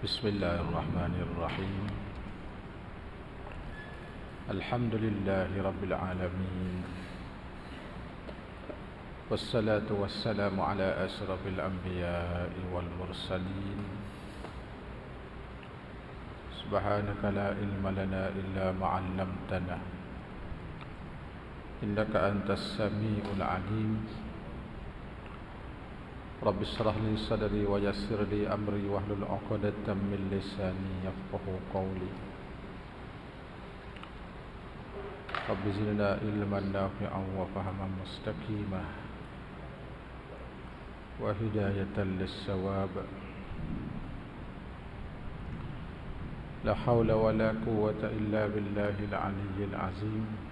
Bismillahirrahmanirrahim. Alhamdulillahi rabbil alamin. Wassalatu wassalamu ala asrafil anbiya'i wal mursalin. Subhanaka la ilma lana illa ma 'allamtana. Innaka antas samiul alim. Rabbi shrah li sadri wa yassir li amri wahlul 'uqdatam min lisani yafqahu qawli. Rabbi zidna ilman nafi'an wa fahman mustaqima wa hidayatan lis-shawab. La hawla wa la quwwata illa billahil 'aliyyil 'azim.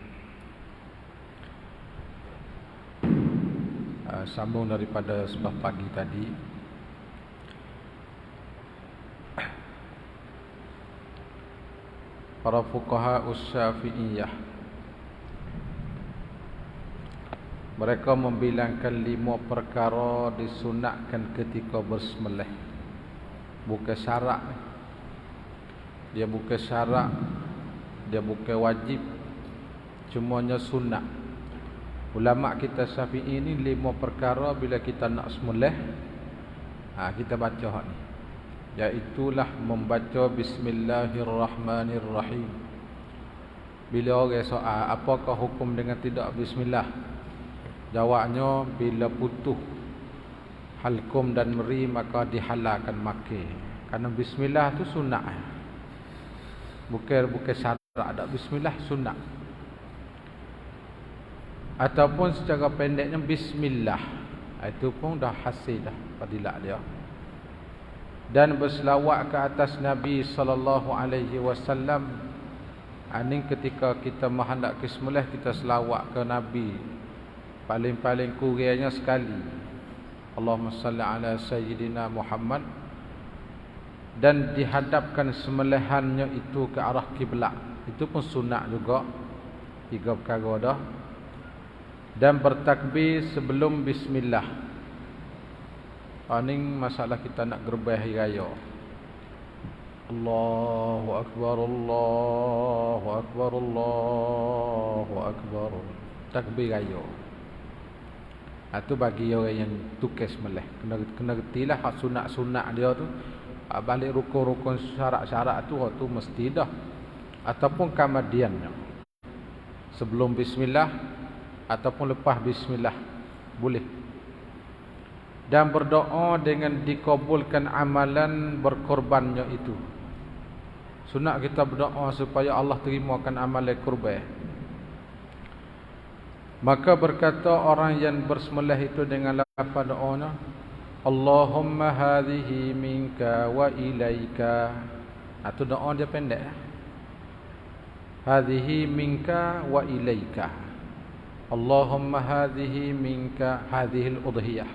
Sambung daripada sebelah pagi tadi. Para fuqaha Syafi'iyah, mereka membilangkan 5 perkara disunatkan ketika bersembelih. Bukan syarat. Dia bukan syarat, dia bukan wajib, cumanya sunat. Ulama kita Syafi'i ni 5 perkara bila kita nak sembelih, kita baca ni. Iaitulah membaca Bismillahirrahmanirrahim. Bila orang soal apakah hukum dengan tidak bismillah, jawabnya bila putus halkum dan meri maka dihalalkan makan. Kerana bismillah tu sunat. Bukan syarat, ada bismillah sunat. Ataupun secara pendeknya bismillah, itu pun dah hasil dah fadilat dia. Dan berselawat ke atas Nabi sallallahu alaihi wasallam. Ini ketika kita menghendak sembelih, kita selawat ke Nabi paling-paling kurangnya sekali. Allahumma salli ala sayyidina Muhammad. Dan dihadapkan sembelihannya itu ke arah kiblat. Itu pun sunat juga. 3 perkara dah. Dan bertakbir sebelum bismillah. Ini masalah kita nak gerbah hari raya. Allahu akbar, Allahu akbar, Allahu akbar. Takbir raya. Itu bagi orang yang tukar sembelih. Kena retilah hak sunat-sunat dia tu. Balik rukun-rukun syarat-syarat tu mesti dah. Ataupun kemudiannya. Sebelum bismillah ataupun lepas bismillah boleh. Dan berdoa dengan dikabulkan amalan berkorbannya itu. Sunat kita berdoa supaya Allah terimakan amalan kurban. Maka berkata orang yang bersembelih itu dengan lafaz doanya, Allahumma hadhihi minka wa ilaika. Itu doa dia pendek. Hadhihi minka wa ilaika. Allahumma hadhihi minka hadhihi al-udhiyah,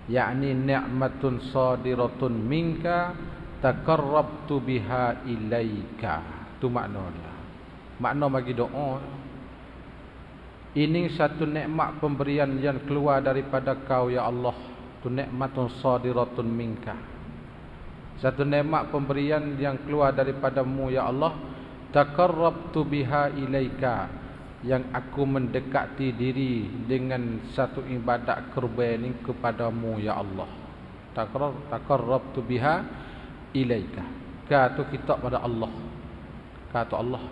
yakni ni'matun sadiratun minka taqarrabtu biha ilaika. Itu maknanya. Makna bagi doa, ini satu nikmat pemberian yang keluar daripada kau ya Allah. Itu ni'matun sadiratun minka, satu nikmat pemberian yang keluar daripadamu ya Allah. Taqarrabtu biha ilaika, yang aku mendekati diri dengan satu ibadat kurban ini kepadamu ya Allah. Taqarrabtu biha ilaika. Kata kita pada Allah. Kata Allah.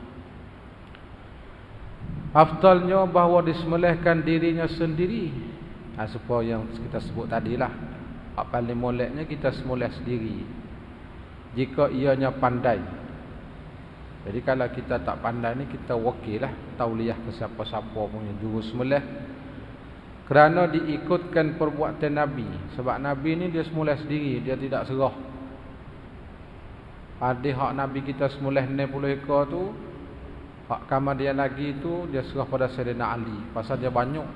Afdalnya bahawa disembelihkan dirinya sendiri. Supaya yang kita sebut tadilah. Paling moleknya kita sembelih sendiri. Jika ianya pandai. Jadi kalau kita tak pandai ni, kita wakil lah tauliah ke siapa-siapa punya juru sembelih. Kerana diikutkan perbuatan Nabi. Sebab Nabi ni dia sembelih sendiri, dia tidak serah. Ada hak Nabi kita sembelih 60 ekor tu, hak kemudian lagi tu dia serah pada Sayyidina Ali. Pasal dia banyak,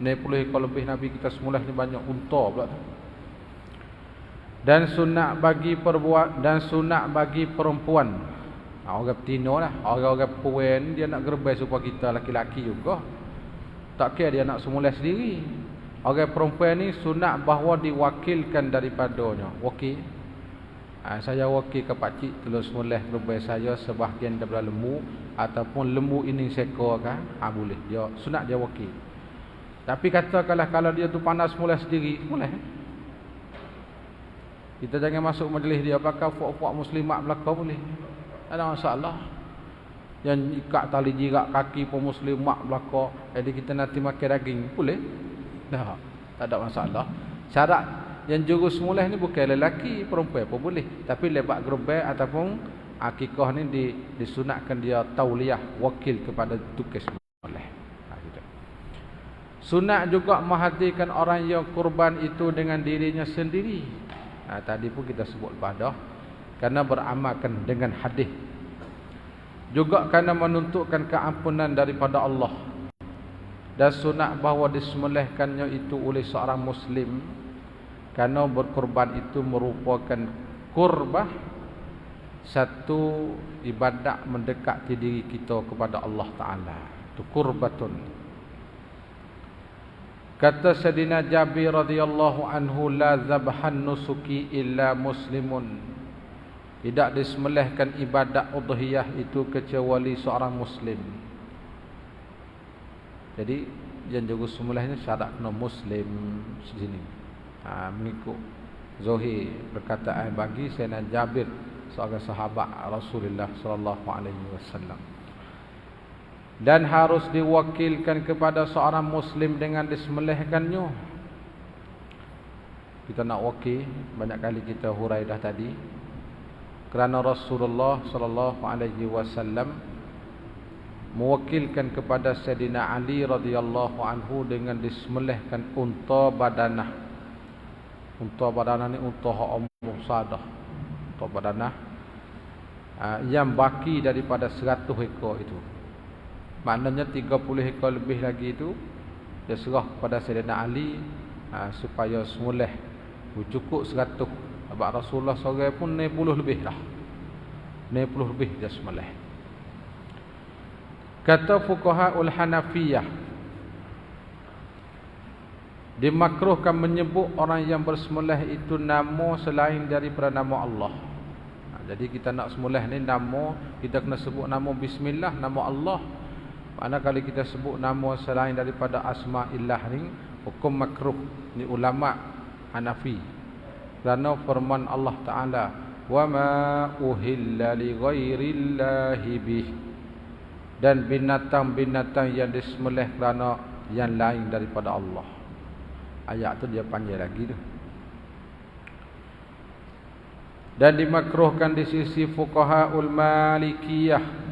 60 ekor lebih Nabi kita sembelih ni banyak unta pula tu. Dan sunat bagi perempuan. Orang betina lah. Orang-orang perempuan dia nak gerbai supaya kita laki-laki juga. Tak kira dia nak sembelih sendiri. Orang perempuan ni sunat bahawa diwakilkan daripadanya. Wakil. Saya wakil ke pakcik telus mulai kerubai saya sebahagian daripada lembu ataupun lembu ini seko kan, boleh. Dia sunat dia wakil. Tapi katakanlah kalau dia tu panas mulai sendiri, boleh. Kita jangan masuk majlis dia pakai puak-puak muslimat belaka boleh. Tak ada masalah. Yang ikat tali jirat kaki pun muslimat belaka, jadi kita nanti makan daging, boleh. Tak ada masalah. Syarat yang jurus mulai ni bukan lelaki, perempuan pun boleh. Tapi lebat gerubai ataupun akikah ni disunatkan dia tauliah wakil kepada tukis mulai. Sunat juga menghadirkan orang yang kurban itu dengan dirinya sendiri. Tadi pun kita sebut pada kerana beramalkan dengan hadis. Juga kerana menuntutkan keampunan daripada Allah. Dan sunat bahawa disembelihkannya itu oleh seorang Muslim. Kerana berkorban itu merupakan kurbah, satu ibadat mendekati diri kita kepada Allah Ta'ala. Itu kurbatun. Kata Sayyidina Jabir radhiyallahu anhu, la zabhan nusuki illa muslimun. Tidak disembelihkan ibadat udhiyah itu kecuali seorang Muslim. Jadi yang jaga sembelihnya syarat kena Muslim sini. Mengikut Zuhir perkataan bagi Sayyidina Jabir seorang sahabat Rasulullah sallallahu alaihi wasallam. Dan harus diwakilkan kepada seorang Muslim dengan disembelihkannya. Kita nak wakil, banyak kali kita hurai dah tadi. Kerana Rasulullah sallallahu alaihi wasallam mewakilkan kepada Sayyidina Ali radhiyallahu anhu dengan disembelihkan unta badanah. Unta badanah ni unta umur sadah. Unta badanah yang baki daripada 100 ekor itu. Maknanya 30 ekor lebih lagi itu dia serah kepada Sayyidina Ali supaya semulih cukup 100. Sebab Rasulullah seorang pun 90 lebih dah. 90 lebih dia semulih. Kata fuqahaul Hanafiyah, dimakruhkan menyebut orang yang bersembelih itu nama selain daripada nama Allah. Jadi kita nak sembelih ni nama, kita kena sebut nama bismillah, nama Allah. Mana kalau kita sebut nama selain daripada asma'illah ni hukum makruh ni ulama Hanafi. Kerana firman Allah Taala, wa ma uhilla li ghairillahi bih. Dan binatang-binatang yang disembelih kerana yang lain daripada Allah. Ayat tu dia panjang lagi tu. Dan dimakruhkan di sisi fuqahaul Malikiyah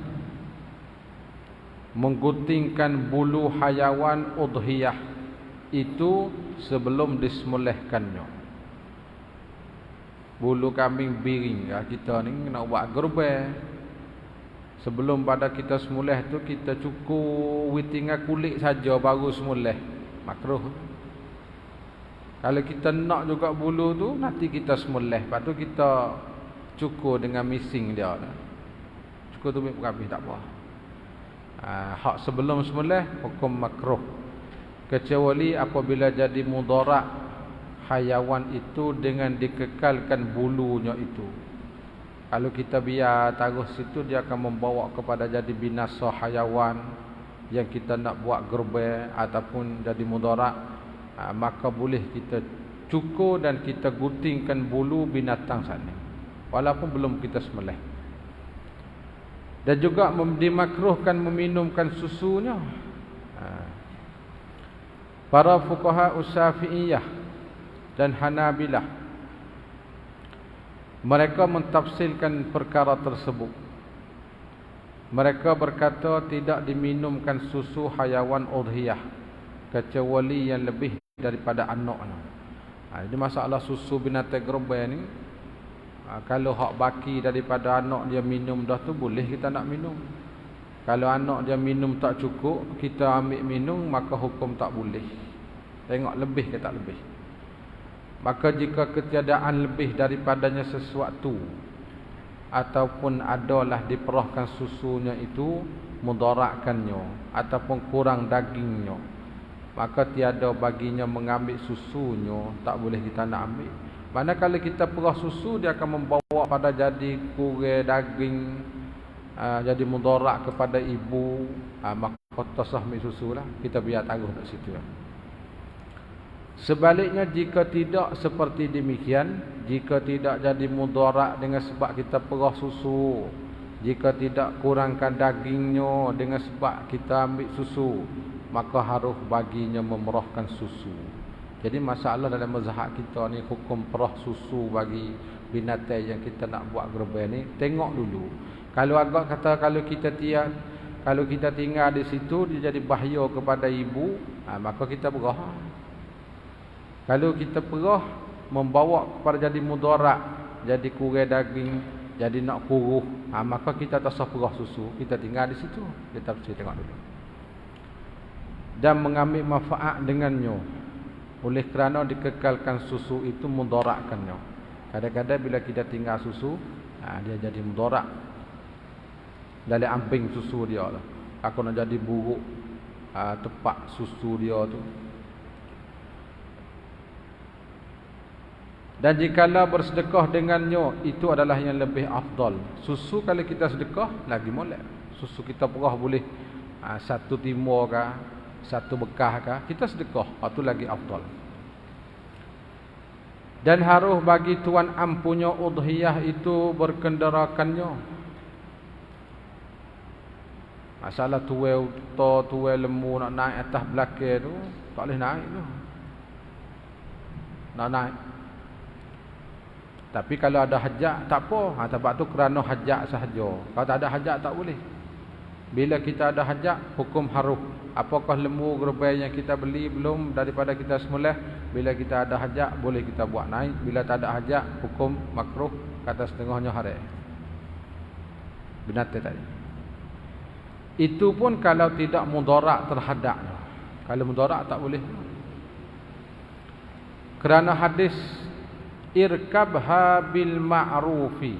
mengguntingkan bulu hayawan udhiyah itu sebelum disembelihkannya. Bulu kambing biring kita ni nak buat gerbai. Sebelum pada kita sembelih tu kita cukur witingan kulit saja baru sembelih. Makruh. Kalau kita nak juga bulu tu, nanti kita sembelih. Lepas tu kita cukur dengan mising dia. Cukur tu habis tak apa. Hak sebelum sembelih, hukum makruh. Kecuali apabila jadi mudarat hayawan itu dengan dikekalkan bulunya itu. Kalau kita biar taruh situ, dia akan membawa kepada jadi binasa hayawan yang kita nak buat gerbai ataupun jadi mudarat. Maka boleh kita cukur dan kita guntingkan bulu binatang sana walaupun belum kita sembelih. Dan juga dimakruhkan meminumkan susunya. Para fuqaha Syafi'iyah dan Hanabilah mereka mentafsirkan perkara tersebut. Mereka berkata tidak diminumkan susu hayawan udhiyah kecuali yang lebih daripada anaknya. Jadi masalah susu binatang gerbai ni, kalau hak baki daripada anak dia minum dah tu boleh kita nak minum. Kalau anak dia minum tak cukup, kita ambil minum, maka hukum tak boleh. Tengok lebih ke tak lebih. Maka jika ketiadaan lebih daripadanya sesuatu ataupun adalah diperahkan susunya itu mudaratkannya ataupun kurang dagingnya, maka tiada baginya mengambil susunya, tak boleh kita nak ambil. Manakala kita perah susu, dia akan membawa pada jadi kurang daging, jadi mudarat kepada ibu. Maka tasah ambil susu lah, kita biar taruh kat situ lah. Sebaliknya jika tidak seperti demikian, jika tidak jadi mudarat dengan sebab kita perah susu, jika tidak kurangkan dagingnya dengan sebab kita ambil susu, maka harus baginya memerahkan susu. Jadi masalah dalam mazhab kita ni, hukum perah susu bagi binatang yang kita nak buat gerban ni, tengok dulu. Kalau agak kata kalau kita tinggal di situ dia jadi bahaya kepada ibu, maka kita perah. Kalau kita perah membawa kepada jadi mudarat, jadi kurang daging, jadi nak kuruh, maka kita tak sah perah susu, kita tinggal di situ. Kita mesti tengok dulu. Dan mengambil manfaat dengannya, oleh kerana dikekalkan susu itu mudaratkannya. Kadang-kadang bila kita tinggal susu, dia jadi mudarat. Dari amping susu dia lah. Aku nak jadi buruk tepak susu dia tu. Dan jikalau bersedekah dengannya, itu adalah yang lebih afdal. Susu kalau kita sedekah lagi molek. Susu kita perah boleh satu timur kah, satu bekah kah, kita sedekah, itu lagi afdal. Dan harus bagi tuan ampunya udhiyah itu berkenderakannya. Masalah tuai lembu nak naik atas belakang tu, tak boleh naik tu. Nak naik. Tapi kalau ada hajat tak apa. Sebab tu kerana hajat sahaja. Kalau tak ada hajat tak boleh. Bila kita ada hajat, hukum haruh. Apakah lembu gerbai yang kita beli belum daripada kita semula? Bila kita ada hajat, boleh kita buat naik. Bila tak ada hajat, hukum makruh, kata setengahnya haram. Binatang tadi. Itu pun kalau tidak mudarat terhadapnya. Kalau mudarat tak boleh. Kerana hadis irkabha bil ma'rufi,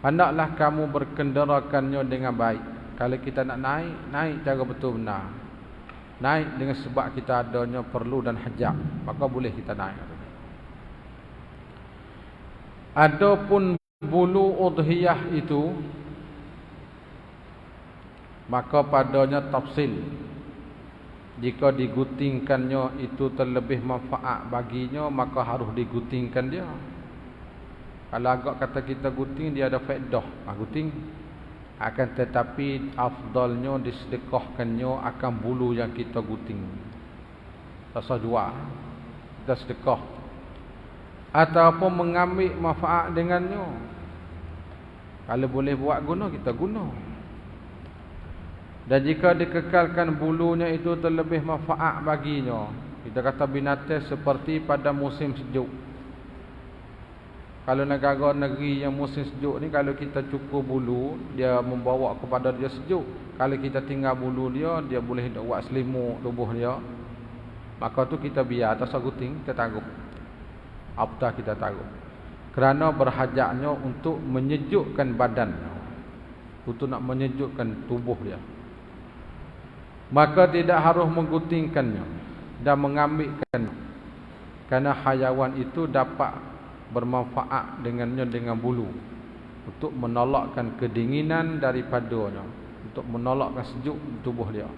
hendaklah kamu berkenderakannya dengan baik. Kalau kita nak naik cara betul benar. Naik dengan sebab kita adanya perlu dan hajat, maka boleh kita naik. Adapun bulu udhiyah itu, maka padanya tafsil. Jika digutingkannya itu terlebih manfaat baginya, maka harus digutingkan dia. Kalau agak kata kita guting, dia ada faedah, guting. Akan tetapi afdalnya disedekahkannya akan bulu yang kita guting. Tak usah jual, kita sedekah. Ataupun mengambil manfaat dengannya. Kalau boleh buat guna, kita guna. Dan jika dikekalkan bulunya itu terlebih manfaat baginya, kita kata binatang seperti pada musim sejuk. Kalau negara-negeri yang musim sejuk ni, kalau kita cukur bulu, dia membawa kepada dia sejuk. Kalau kita tinggal bulu dia, dia boleh buat selimut tubuh dia. Maka tu kita biar atas guting, kita taruh. Aptah kita taruh. Kerana berhajatnya untuk menyejukkan badan, untuk nak menyejukkan tubuh dia. Maka tidak harus menggutingkannya dan mengambilkannya, kerana hayawan itu dapat bermanfaat dengannya dengan bulu untuk menolakkan kedinginan daripadanya, untuk menolakkan sejuk tubuh dia.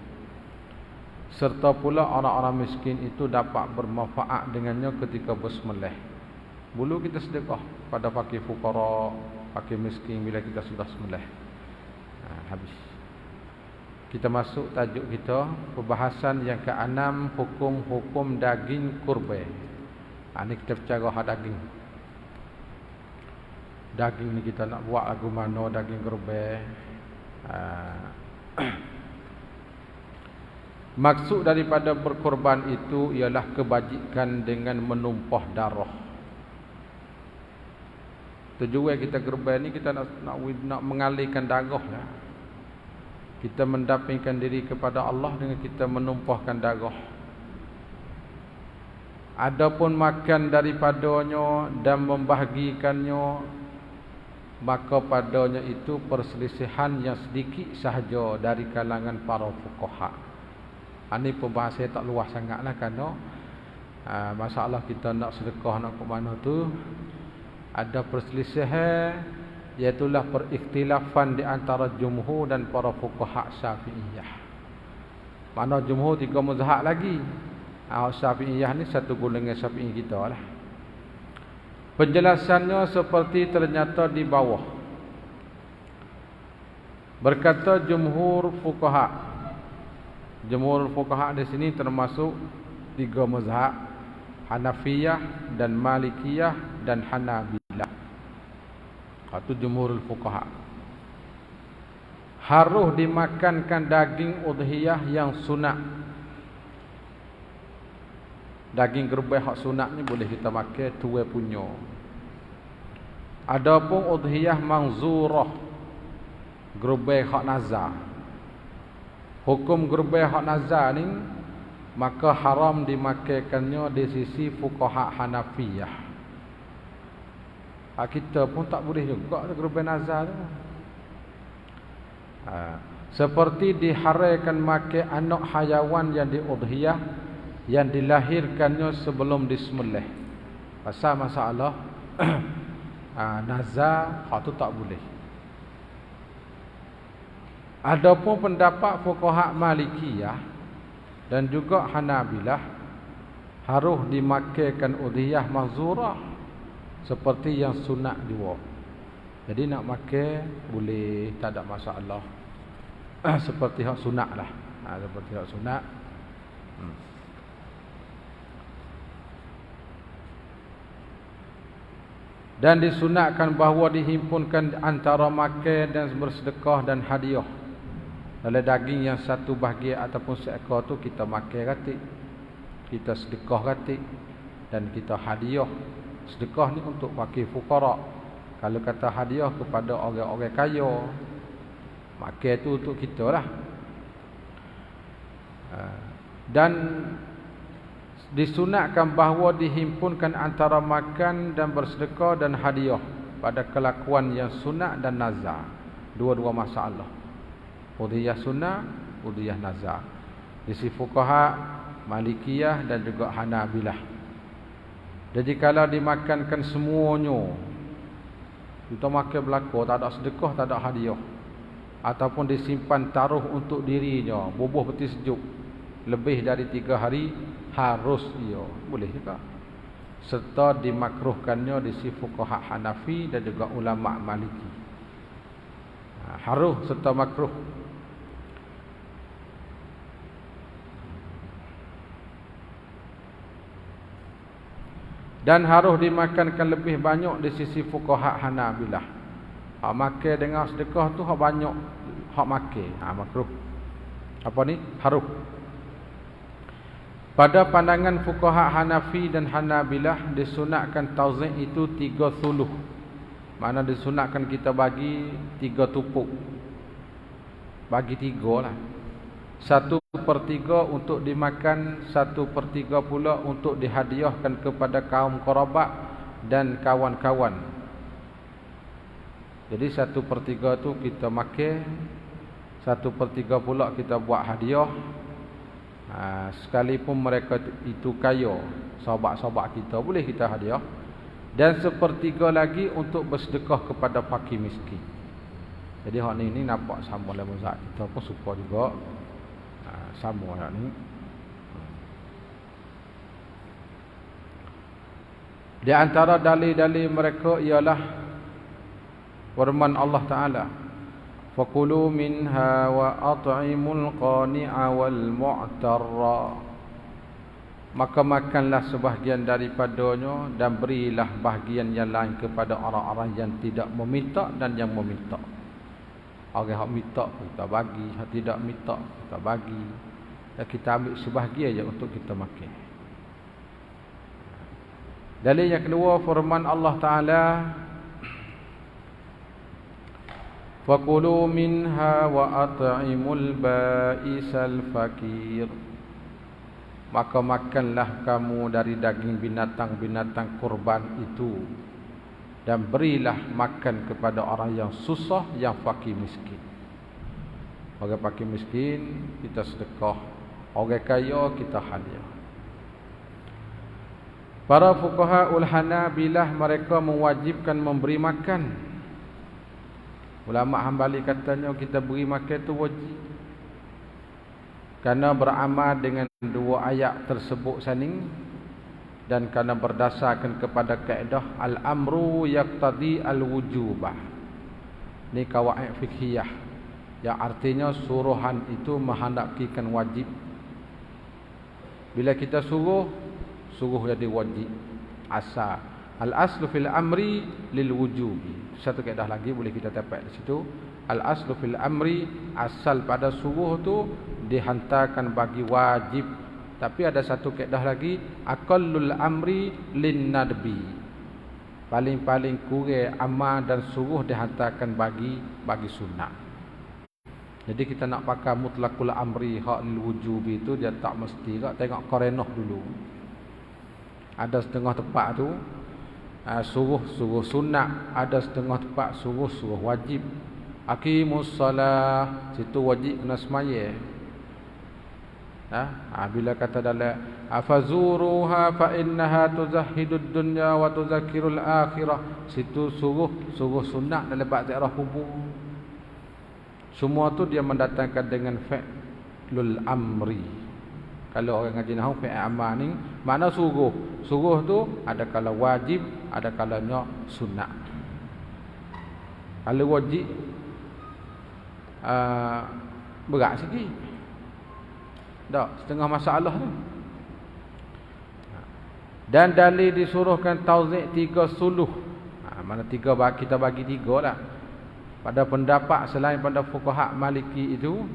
Serta pula orang-orang miskin itu dapat bermanfaat dengannya ketika bersembelih. Bulu kita sedekah pada fakir fuqara, fakir miskin bila kita sudah sembelih. Habis. Kita masuk tajuk kita, perbahasan yang ke-6, hukum-hukum daging kurban. Ini kita bercara daging. Daging ni kita nak buat lagu mana daging kurban. Maksud daripada berkorban itu ialah kebajikan dengan menumpah darah. Tujuan kita kurban ni kita nak mengalihkan darah lah. Kita mendapingkan diri kepada Allah dengan kita menumpahkan darah. Adapun makan daripadanya dan membahagikannya, maka padanya itu perselisihan yang sedikit sahaja dari kalangan para fuqaha. Ini pembahasan tak luas sangatlah, kerana masalah kita nak sedekah nak ke mana tu ada perselisihan, iaitulah perikhtilafan di antara jumhur dan para fuqaha Syafi'iyah. Mana jumhur 3 mazhab lagi. Syafi'iyah ni satu golongan Syafi'i kita lah. Penjelasannya seperti ternyata di bawah. Berkata jumhur fuqaha. Jumhur fuqaha di sini termasuk 3 mazhab, Hanafiyah dan Malikiyah dan Hanabilah. Itu jumhurul fuqaha. Harus dimakankan daging udhiyah yang sunat. Daging kerbau hak sunat ni boleh kita makan tuai punya. Adapun udhiyah manzurah, kerbau hak nazar. Hukum kerbau hak nazar ni maka haram dimakankannya di sisi fuqaha Hanafiyah. Kita pun tak boleh juga kerbau nazar tu. Seperti diharamkan makan anak hayawan yang diudhiyah yang dilahirkannya sebelum disembelih. Pasal masalah nazar, hak tu tak boleh. Adapun pendapat fuqaha Malikiyah dan juga Hanabilah harus dimakankan udhiyah mazurah seperti yang sunat juga. Jadi nak makan boleh, tak ada masalah. Seperti hak sunat lah. Seperti hak sunat. Dan disunatkan bahawa dihimpunkan antara makan dan bersedekah dan hadiah. Dalam daging yang satu bahagian ataupun seekor tu kita makan katik, kita sedekah katik, dan kita hadiah. Sedekah ni untuk fakir fuqara. Kalau kata hadiah kepada orang-orang kaya, makan tu untuk kita lah. Dan disunatkan bahawa dihimpunkan antara makan dan bersedekah dan hadiah pada kelakuan yang sunat dan nazar. Dua-dua masalah. Udhiyah sunat, udhiyah nazar. Di sisi fuqaha Malikiyah dan juga Hanabilah. Jadi kalau dimakankan semuanya, kita makan belaka, tak ada sedekah, tak ada hadiah, ataupun disimpan taruh untuk dirinya, bubuh peti sejuk lebih dari 3 hari, harus ia boleh juga. Serta dimakruhkannya di sisi fuqaha Hanafi dan juga ulama Maliki. Harus serta makruh. Dan harus dimakankan lebih banyak di sisi fuqaha Hanabilah. Hak makan dengan sedekah tu hak banyak, hak makan, makruh. Apa ni? Harus. Pada pandangan fuqaha Hanafi dan Hanabilah disunatkan tauzih itu 3 thuluth. Mana disunatkan kita bagi 3 tupuk. Bagi 3 lah. 1/3 untuk dimakan, 1/3 pula untuk dihadiahkan kepada kaum kerabat dan kawan-kawan. Jadi 1/3 tu kita makan, 1/3 pula kita buat hadiah. Sekalipun mereka itu kaya, sahabat-sahabat kita, boleh kita hadiah. Dan 1/3 lagi untuk bersedekah kepada fakir miskin. Jadi hak ni nampak sama dalam mazhab kita pun suka juga. Sama hak ni. Di antara dalil-dalil mereka ialah firman Allah Ta'ala, فَكُلُوا مِنْهَا وَأَطْعِمُوا الْقَانِعَ وَالْمُعْتَرَّ. Maka makanlah sebahagian daripadanya dan berilah bahagian yang lain kepada orang-orang yang tidak meminta dan yang meminta. Orang yang minta kita bagi, yang tidak minta kita bagi. Dan kita ambil sebahagian je untuk kita makan. Dalil yang kedua firman Allah Ta'ala, فَكُلُوا مِنْهَا وَأَطْعِمُوا الْبَائِسَ الْفَقِيرَ. Maka makanlah kamu dari daging binatang-binatang kurban itu dan berilah makan kepada orang yang susah, yang fakir miskin. Orang fakir miskin kita sedekah, orang kaya kita hadiah. Para fuqaha Hanabilah mereka mewajibkan memberi makan. Ulama Hambali katanya kita beri makan itu wajib. Karena beramal dengan dua ayat tersebut saning dan karena berdasarkan kepada kaedah al-amru yaqtadi al-wujubah. Ini kawaid fikhiyah yang artinya suruhan itu menghendakkan wajib. Bila kita suruh jadi wajib. Asal al-aslu fil amri lil wujubi. Satu kaedah lagi boleh kita dapat di situ. Al-aslu fil amri, asal pada suruh tu dihantarkan bagi wajib. Tapi ada satu kaedah lagi, aqallul amri lin nadbi. Paling-paling kurang amal dan suruh dihantarkan bagi sunnah. Jadi kita nak pakai mutlaqul amri hak lil wujubi itu dia tak mesti tak tengok qarinah dulu. Ada setengah tempat tu suruh sunnah, ada setengah tempat suruh wajib. Aqimus salah, situ wajib kena semaya. Bila kata dalam afazuruha fa innaha tuzahhidud dunya wa tuzakkirul akhirah, situ suruh sunnah dalam bab ziarah kubur. Semua tu dia mendatangkan dengan fi'lul amri. Kalau orang ngaji nahwu fi'il amal ni makna suruh tu ada kala wajib, ada kalanya sunnah. Kalau wajib berat sikit. Tak, setengah masalah tu. Dan dalil disuruhkan tauzik 3 suluh. Mana 3 kita bagi 3 lah. Pada pendapat selain pada fuqaha Maliki itu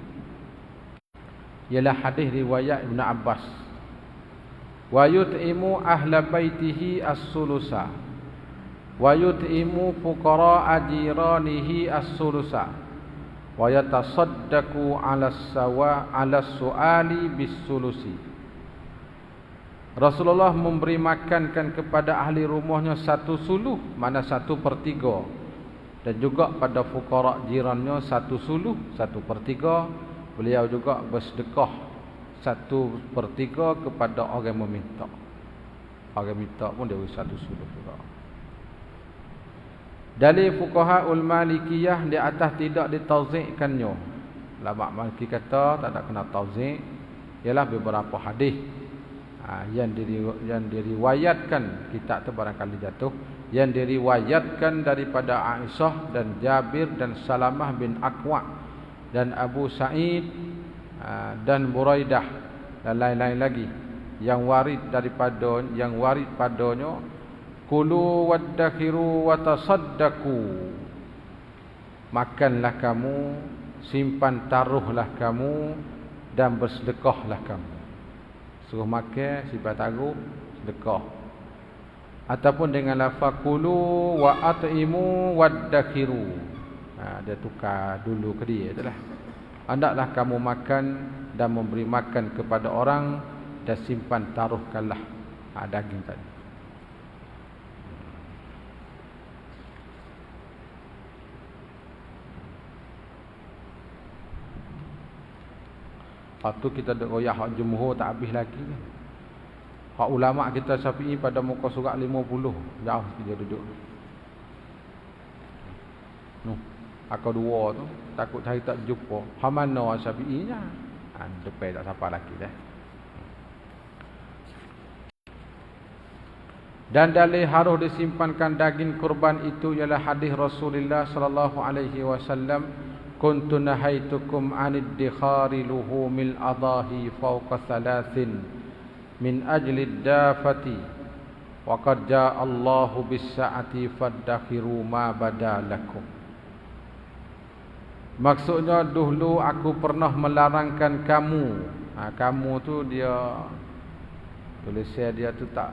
ialah hadis riwayat Ibn Abbas. Wa yut'imu ahla baitihi as-sulusa. Wa yut'imu fuqara'a jiranihi as-sulusa. Wa yatasaddaqu 'ala su'ali bis-sulusi. Rasulullah memberi makankan kepada ahli rumahnya 1 suluh, mana 1/3, dan juga pada fuqara jirannya 1 suluh, 1/3. Beliau juga bersedekah 1/3 kepada orang meminta. Orang minta pun dia beri 1 suluh juga. Dalil fuqaha Malikiyah di atas tidak ditauzikkannya. Ulama Maliki kata tak ada kena tauzik. Ialah beberapa hadis yang diriwayatkan, kitab tu barangkali jatuh, yang diriwayatkan daripada Aisyah dan Jabir dan Salamah bin Aqwa dan Abu Sa'id dan Buraidah dan lain-lain lagi yang warid padanya. Kulu waddakhiru watasaddaqu. Makanlah kamu, simpan taruhlah kamu, dan bersedekahlah kamu. Suruh makan, simpan taruh, sedekah. Ataupun dengan lafaz kulu wa at'imu waddakhiru. Dia tukar dulu ke dia itulah. Hendaklah kamu makan dan memberi makan kepada orang, dan simpan taruhkanlah daging tadi. Lepas tu kita duk royak hak jumhur tak habis lagi. Hak ulama kita Syafi'i pada muka surat 50. Jauh dia duduk. Aku 2 tu takut cari tak jumpa. Hak mana Syafi'inya? Depan tak siapa lagi dah. Dan dalil harus disimpankan daging kurban itu ialah hadis Rasulullah sallallahu alaihi wasallam, kuntu nahaitukum 'anid dikhari luhumil adahi fawqa 3 min ajli dafati wa qad jaa Allahu bis-sa'ati fadakhiru ma badalakum. Maksudnya dulu aku pernah melarangkan kamu. Kamu tu dia tulisan dia tu tak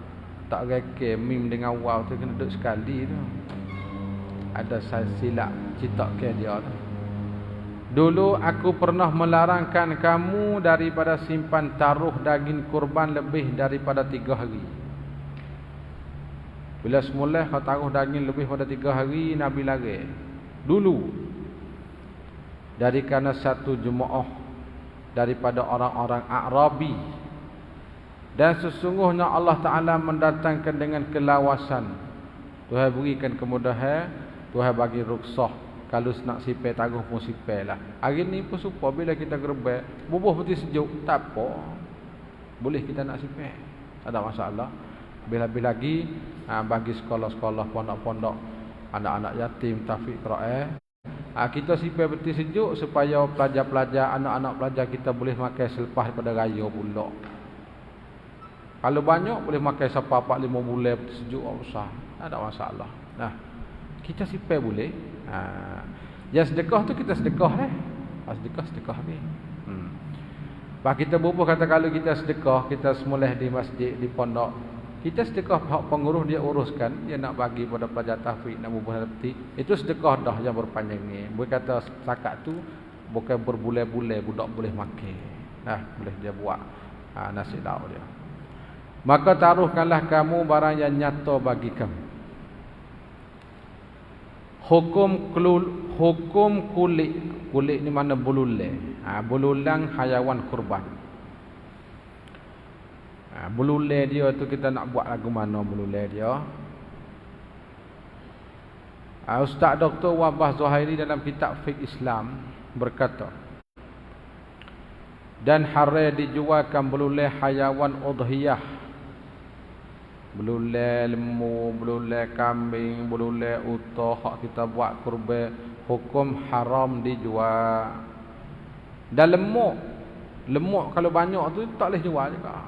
reke mim dengan waw tu kena duduk sekali tu. Ada silap citak ke dia tu. Dulu aku pernah melarangkan kamu daripada simpan taruh daging kurban lebih daripada 3 hari. Bila semula kau taruh daging lebih pada 3 hari, Nabi larang. Dulu. Dari kerana satu jemaah daripada orang-orang Arabi Dan sesungguhnya Allah Ta'ala mendatangkan dengan kelawasan. Tuhan berikan kemudahan, Tuhan bagi ruksah. Kalau nak sipir taruh pun sipir lah. Hari ni pun supaya bila kita gerbek, bubuh putih sejuk, tak apa. Boleh kita nak sipir, tak ada masalah. Bila-bila lagi bagi sekolah-sekolah, pondok-pondok, anak-anak yatim, tahfiz Quran, kita sipir putih sejuk supaya pelajar-pelajar, anak-anak pelajar kita boleh makan selepas daripada raya pula. Kalau banyak boleh makan sampai 4-5 bulan putih sejuk, besar, tak ada masalah. Nah, kita sipir boleh. Yang sedekah tu kita sedekah dah. Sedekah ni. Pak kita bubuh kata kalau kita sedekah, kita semulih di masjid, di pondok, kita sedekah hak pengurus dia uruskan, dia nak bagi pada pelajar tahfiz, nak bubuh peti, itu sedekah dah yang berpanjang ni. Boleh kata setakat tu bukan berbulan-bulan budak boleh makan. Boleh dia buat nasi lauk dia. Maka taruhkanlah kamu barang yang nyata bagi kamu. Hukum kulit ni mana bulule. Bululang hayawan kurban. Bulule dia tu kita nak buat lagu mana bulule dia. Ustaz Dr. Wabah Zuhairi dalam kitab Fiqh Islam berkata, dan haram dijualkan bulule hayawan udhiyah. Belulai lembu, belulai kambing, belulai unta hak kita buat kurban, hukum haram dijual. Dan lemuk kalau banyak tu tak boleh jual juga.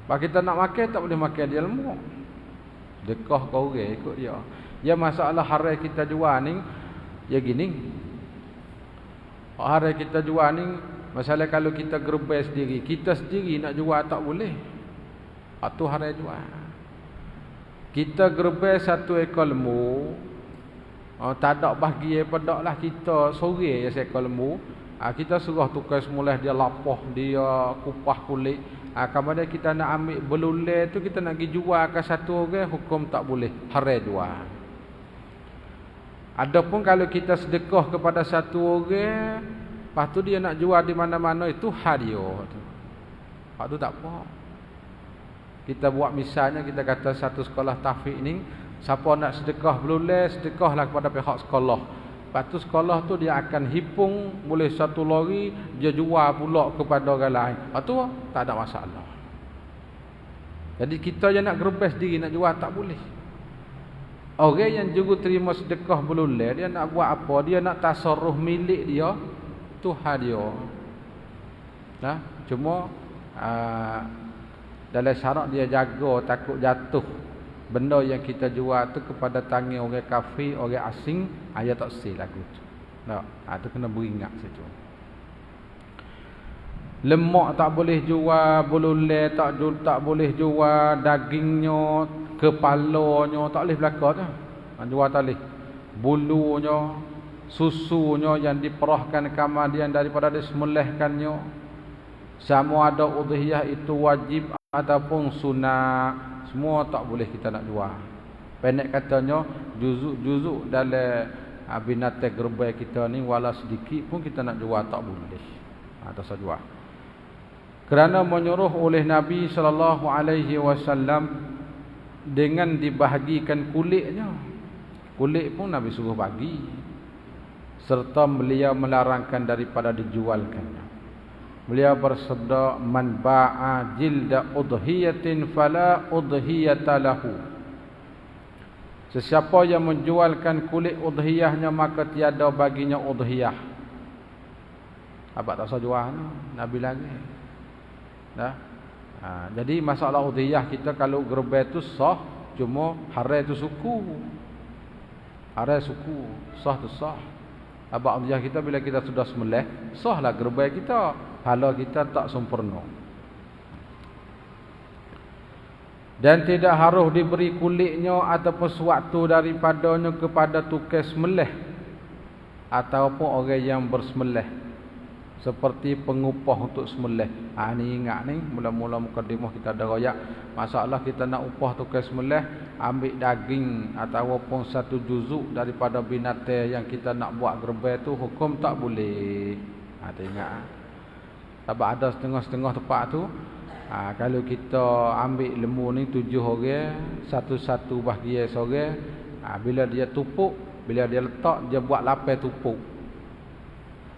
Kalau kita nak makan tak boleh makan dia lemuk. Dekah kau orang ikut dia. Ya masalah haram kita jual ni ya gini. Haram kita jual ni masalah kalau kita gerbai sendiri, kita sendiri nak jual tak boleh. Itu haram jual. Kita gerbai 1 ekor lembu, tak ada bahagia pada lah kita sore je seekor lembu. Kita suruh tukar semula dia lapah, dia kupah kulit. Kemudian kita nak ambil belulai tu, kita nak pergi jual ke satu orang, hukum tak boleh, haram jual. Adapun kalau kita sedekah kepada satu orang, lepas tu dia nak jual di mana-mana, itu hak dia. Hak tu tak apa. Kita buat misalnya, kita kata satu sekolah tahfiz ni, siapa nak sedekah belulai, sedekahlah kepada pihak sekolah. Lepas tu sekolah tu dia akan hipung, boleh 1 lori, dia jual pula kepada orang lain. Lepas tu tak ada masalah. Jadi kita yang nak gerbes diri, nak jual tak boleh. Orang yang juga terima sedekah belulai, dia nak buat apa? Dia nak tasarruf milik dia, Tuhan dia. Cuma dalam syarat dia jaga takut jatuh benda yang kita jual tu kepada tangan orang kafir, orang asing, ayat tak sel lagu tu. Tu kena beringat situ. Lemak tak boleh jual, bulule tak boleh jual, dagingnya, kepalanya tak boleh belaka tu. Jual tak boleh. Bulunya, susunya yang diperahkan kemudian daripada disembelihkannya. Sama ada udhiyah itu wajib ataupun sunat, semua tak boleh kita nak jual. Pendek katanya, juzuk dalam binatang gerbai kita ni wala sedikit pun kita nak jual tak boleh. Tak usah jual. Kerana menyuruh oleh Nabi SAW dengan dibahagikan kulitnya. Kulit pun Nabi suruh bagi. Serta beliau melarangkan daripada dijualkannya. Beliau bersabda, man ba'a jilda udhiyatin fala udhiyata lahu. Sesiapa yang menjualkan kulit udhiyahnya, maka tiada baginya udhiyah. Abang tak usah jual ni, Nabi lagi. Jadi masalah udhiyah kita kalau gerbai tu sah, cuma haram tu suku. Haram suku, sah tu sah. Abang udhiyah kita bila kita sudah sembelih, sahlah gerbai kita. Hala kita tak sempurna. Dan tidak harus diberi kulitnya ataupun suatu daripadanya kepada tukang sembelih ataupun orang yang bersembelih, seperti pengupah untuk sembelih. Ni ingat ni, mula-mula mukadimah kita ada royak. Masalah kita nak upah tukang sembelih, ambil daging ataupun 1 juzuk daripada binatang yang kita nak buat gerbai tu, hukum tak boleh. Ingat. Sebab ada setengah-setengah tempat tu, Kalau kita ambil lembu ni 7 orang, satu-satu bahagian seorang, bila dia tupuk, bila dia letak, dia buat lapar tupuk.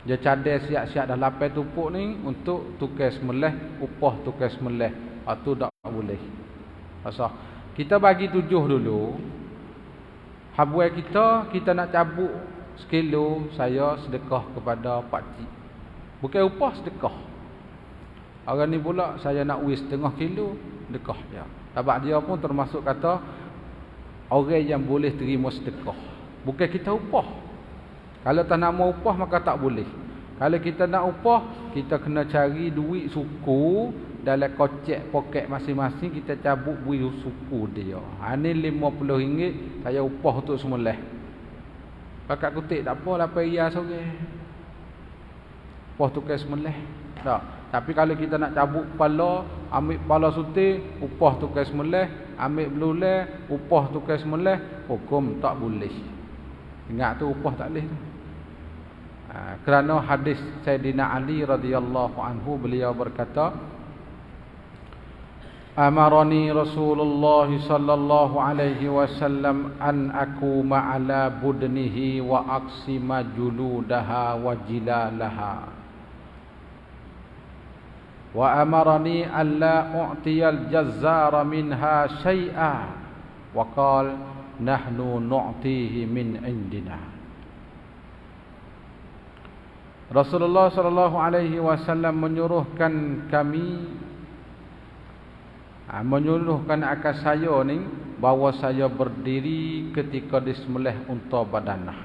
Dia cadai siap-siap dah lapar tupuk ni untuk tukar sembelih, upah tukar sembelih. Itu tak boleh. Pasal kita bagi 7 dulu. Habuai kita nak cabut sekilo, saya sedekah kepada pak cik. Bukan upah, sedekah. Orang ni pula saya nak wis setengah kilo, sedekah dia. Sebab dia pun termasuk kata orang yang boleh terima sedekah. Bukan kita upah. Kalau tak nak mau upah maka tak boleh. Kalau kita nak upah, kita kena cari duit suku dalam kocek poket masing-masing, kita cabut duit suku dia. Ni RM50 saya upah untuk sembelih. Pakat kutik tak apa, 8 riyal seorang. Upah tukar sembelih. Tak. Tapi kalau kita nak cabut kepala, ambil kepala sutir, upah tukar sembelih, ambil belulang, upah tukar sembelih, hukum tak boleh. Ingat tu upah tak boleh tu. Kerana hadis Sayyidina Ali radhiyallahu anhu, beliau berkata, Amarani Rasulullah sallallahu alaihi wasallam an akuma ala budnihi wa aqsima juludaha wa jilalaha. Wa amarani alla u'tiyal jazzara minha syai'a wa qala nahnu nu'tihi min indina. Rasulullah sallallahu alaihi wasallam menyuruhkan kami, menyuruhkan akan saya ni, bahawa saya berdiri ketika disembelih unta badanah.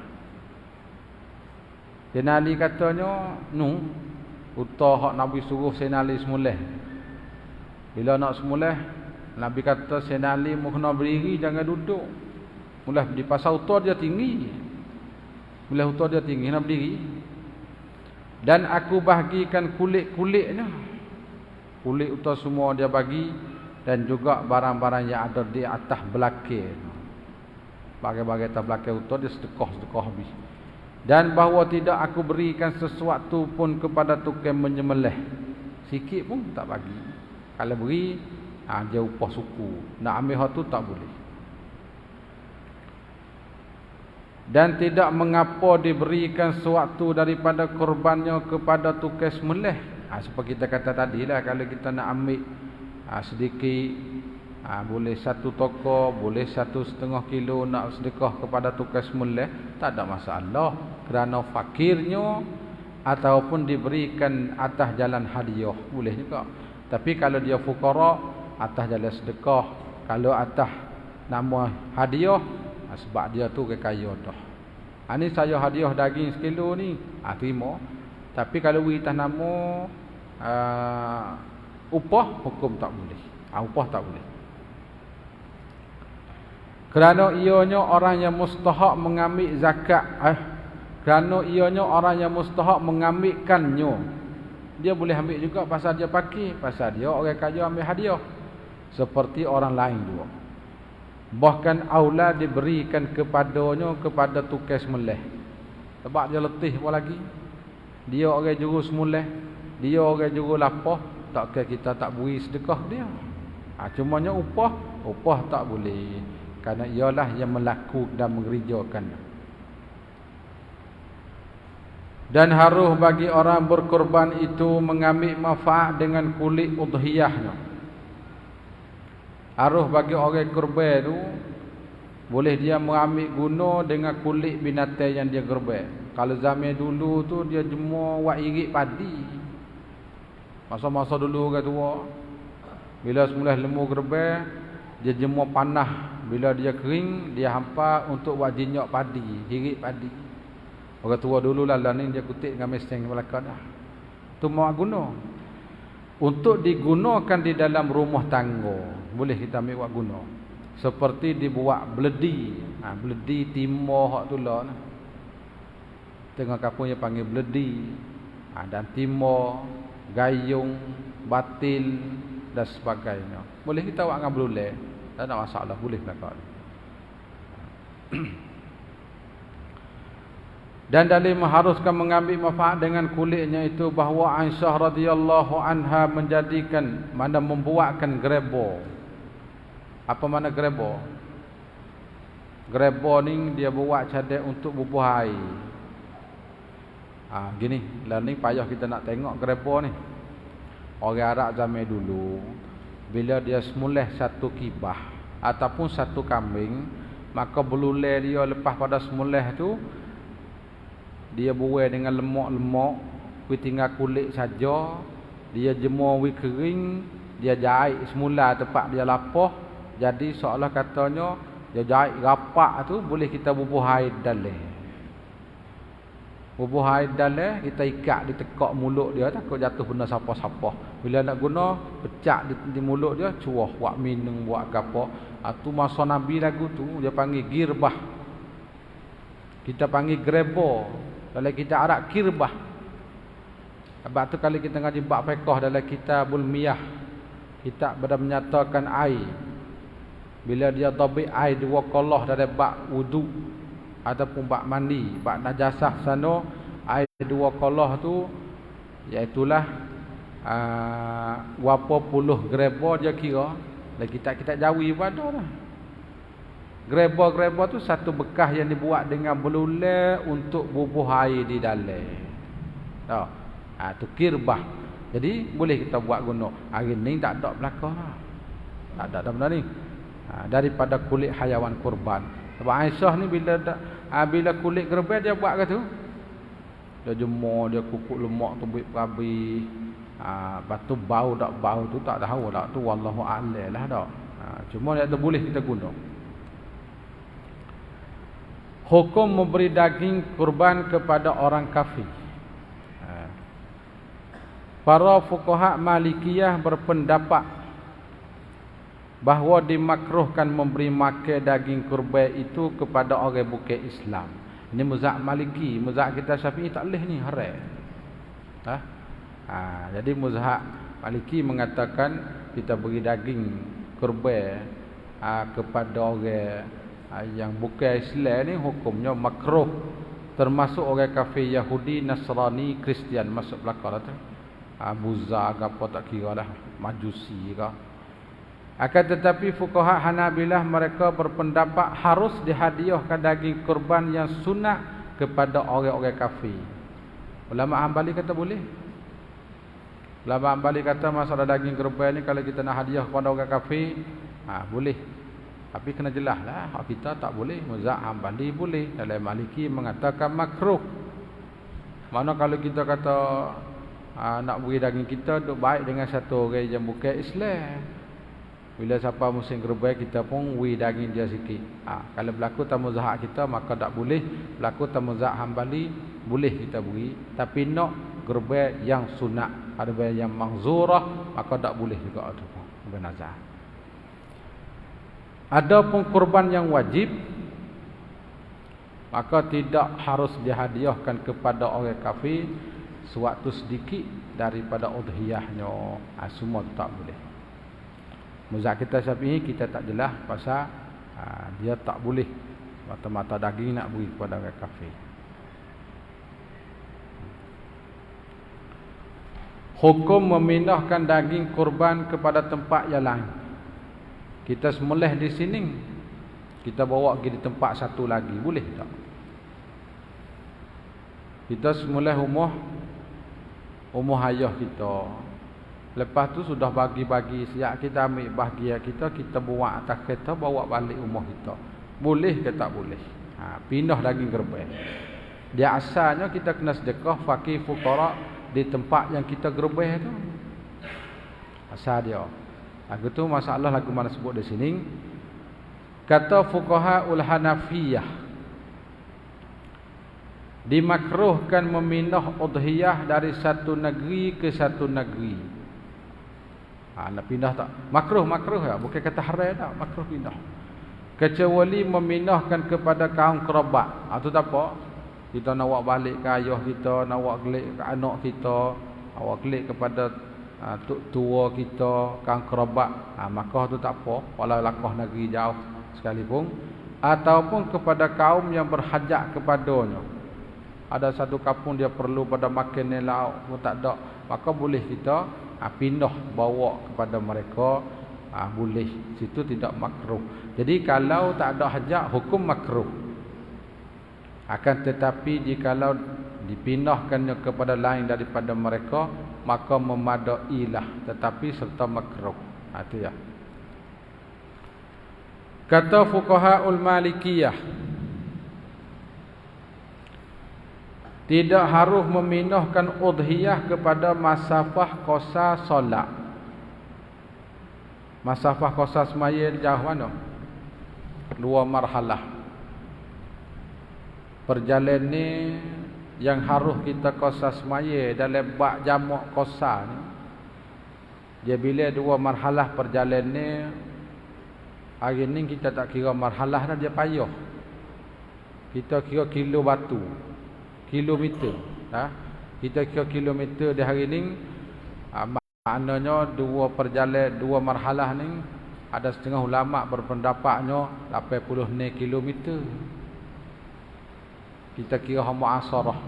Sayyidina Ali katanya, unta hak Nabi suruh Sayyidina Ali sembelih. Bila nak sembelih, Nabi kata Sayyidina Ali mu kena berdiri, jangan duduk. Mula di pasal unta dia tinggi. Bila unta dia tinggi, nak berdiri. Dan aku bahagikan kulit-kulitnya. Kulit unta semua dia bagi, dan juga barang-barang yang ada di atas belakang. Bagai-bagai atas belakang unta dia sedekah-sedekah habis. Dan bahawa tidak aku berikan sesuatu pun kepada tukang menyembelih. Sikit pun tak bagi. Kalau beri, dia upah suku. Nak ambil hak tu tak boleh. Dan tidak mengapa diberikan sesuatu daripada korbannya kepada tukang sembelih. Seperti kita kata tadi lah, kalau kita nak ambil sedikit, boleh 1 toko, boleh 1,5 kilo nak sedekah kepada tukang sembelih, tak ada masalah. Kerana fakirnya ataupun diberikan atas jalan hadiah, boleh juga. Tapi kalau dia fuqara, atas jalan sedekah. Kalau atas nama hadiah, sebab dia tu kaya dah. Ini saya hadiah daging sekilo ni, terima. Tapi kalau beri atas nama upah, hukum tak boleh. Upah tak boleh. Kerana ianya orang yang mustahak mengambil zakat, kerana ianya orang yang mustahak mengambilkannya. Dia boleh ambil juga pasal dia pakai, pasal dia orang kaya ambil hadiah. Seperti orang lain juga. Bahkan aula diberikan kepadanya kepada tukang sembelih. Sebab dia letih apa lagi. Dia orang juru sembelih, dia orang juru lapah, takkan kita tak beri sedekah dia. Cumanya upah tak boleh. Kerana ialah yang melakukan dan mengerjakan. Dan harus bagi orang berkorban itu mengambil manfaat dengan kulit udhiyahnya. Harus bagi orang korban itu, boleh dia mengambil guna dengan kulit binatang yang dia korban. Kalau zaman dulu tu dia jemur wak irit padi. Masa-masa dulu orang tua, bila semula lembu korban, dia jemur panah. Bila dia kering, dia hampa untuk buat jinyak padi, irit padi. Orang tua dulu lah ni dia kutip dengan mesin belakang dah. Tu mau guna. Untuk digunakan di dalam rumah tangga, boleh kita ambil buat guna. Seperti dibuat beledi. Beledi timur hak tu lah. Tengah kampung yang panggil beledi. Dan timur, gayung, batil dan sebagainya. Boleh kita buat dengan belulang. Tak ada masalah, boleh belakang. Dan dalil mengharuskan mengambil manfaat dengan kulitnya itu bahawa Aisyah radhiyallahu anha menjadikan, mana membuatkan grebo. Apa mana grebo? Grebo ni dia buat cadar untuk bubuh air. Gini, lah ni payah kita nak tengok grebo ni. Orang Arab zaman dulu, bila dia semulih satu kibah ataupun satu kambing, maka belulai dia lepas pada semulih tu, dia buai dengan lemak-lemak, tinggal kulit saja, dia jemur kering, dia jahit semula tempat dia lapah, jadi seolah katanya dia jahit rapak tu boleh kita bubuh air dalam. Bubuh air dalam, kita ikat di tekak mulut dia, takut jatuh benda siapa-siapa. Bila nak guna, pecah di mulut dia, cuah buat minum, buat apa. Tu masa Nabi lagu tu, dia panggil girbah. Kita panggil grebo. Kalau kita Arab kirbah. Sebab tu kalau kita ngaji bab fiqh dalam kitabul miyah, kita pada menyatakan air. Bila dia tabik air dua kolah dari bab wudu ataupun bab mandi, bab najasah sana, air dua kolah tu iaitulah berapa puluh grebo dia kira. Dan kita jawi pada lah. Grebo-grebo tu satu bekas yang dibuat dengan belulai untuk bubuh air di dalam. Tahu? Tu kirbah. Jadi boleh kita buat guna. Hari ni tak ada belakang. Tak ada benda ni. Daripada kulit hayawan kurban. Sebab Aisyah ni bila kulit grebo dia buat ke tu? Dia jemur, dia kukuk lemak tu buat perabi. Batu bau tak bau tu tak tahu tak. Tu wallahu a'lam lah dak. Cuma dia tu boleh kita guna. Hukum memberi daging kurban kepada orang kafir. Para fuqaha Malikiyah berpendapat bahawa dimakruhkan memberi makan daging kurban itu kepada orang bukan Islam. Ini mazhab Maliki, mazhab kita Syafi'i tak boleh ni, haram. Jadi mazhab Maliki mengatakan kita beri daging kurban kepada orang yang bukan Islam ni hukumnya makruh, termasuk orang kafir Yahudi, Nasrani, Kristian masuk belakang tu. Buza ke apa tak kira lah, Majusi ke. Akan tetapi fuqaha Hanabilah mereka berpendapat harus dihadiahkan daging kurban yang sunat kepada orang-orang kafir. Ulama Hambali kata boleh. Ulama Hambali kata masalah daging kurban ni kalau kita nak hadiah kepada orang kafir, boleh. Tapi kena jelas lah, hak kita tak boleh. Mazhab Hambali boleh. Dalam Maliki mengatakan makruh. Mana kalau kita kata nak beri daging kita duk baik dengan satu orang yang bukan Islam. Bila siapa musim kurban kita pun beri daging dia sikit. Kalau berlaku tamu mazhab kita maka tak boleh. Berlaku tamu mazhab Hambali boleh kita beri. Tapi nak kurban yang sunat, ada yang mahzurah maka tak boleh juga tu. Benazah. Adapun kurban yang wajib, maka tidak harus dihadiahkan kepada orang kafir sewaktu sedikit daripada udhiyahnya. Semua tak boleh. Mazhab kita Syafi'i kita tak jelas pasal dia tak boleh mata-mata daging nak beri kepada orang kafir. Hukum memindahkan daging kurban kepada tempat yang lain. Kita semulih di sini, kita bawa pergi di tempat satu lagi, boleh tak? Kita semulih rumah ayah kita. Lepas tu sudah bagi-bagi, siap kita ambil bahagian kita buat atas kereta, bawa balik rumah kita. Boleh ke tak boleh? Pindah daging kurban. Dia asalnya kita kena sedekah fakir fuqara di tempat yang kita kurban tu. Asal dia. Lagu tu masalah lagu mana sebut di sini. Kata fuqaha ul Hanafiyah, dimakruhkan memindah udhiyah dari satu negeri ke satu negeri. Nak pindah tak? Makruh ya, bukan kata haram tak, makruh pindah. Kecuali memindahkan kepada kaum kerabat. Itu tak apa. Kita nak bawa balik ke ayah kita, nak bawa kelik ke anak kita, bawa kelik kepada tua kita, kaum kerabat, maka tu tak apa, walau lakah negeri jauh sekalipun, ataupun kepada kaum yang berhajat kepadanya. ada satu kampung dia perlu pada makan ni lauk pun tak ada, maka boleh kita pindah bawa kepada mereka, boleh, situ tidak makruh. Jadi kalau tak ada hajat, hukum makruh. Akan tetapi jikalau dipindahkannya kepada lain daripada mereka, maka memadailah, tetapi serta makruh. Itu ya. Kata fuqahaul Malikiyah, tidak harus memindahkan udhiyah kepada masafah qasar solat. Masafah qasar semaya jauh mana? 2 marhalah. Perjalanan ni yang harus kita qasar semaya dalam bab jamak qasar ni, dia bila 2 marhalah perjalanan ni, hari ni kita tak kira marhalah dah, dia payah. Kita kira kilo batu, kilometer. Kita kira kilometer di hari ni, maknanya 2 perjalanan, 2 marhalah ni, ada setengah ulama berpendapatnya 80 kilometer. Kita kira hak muasarah.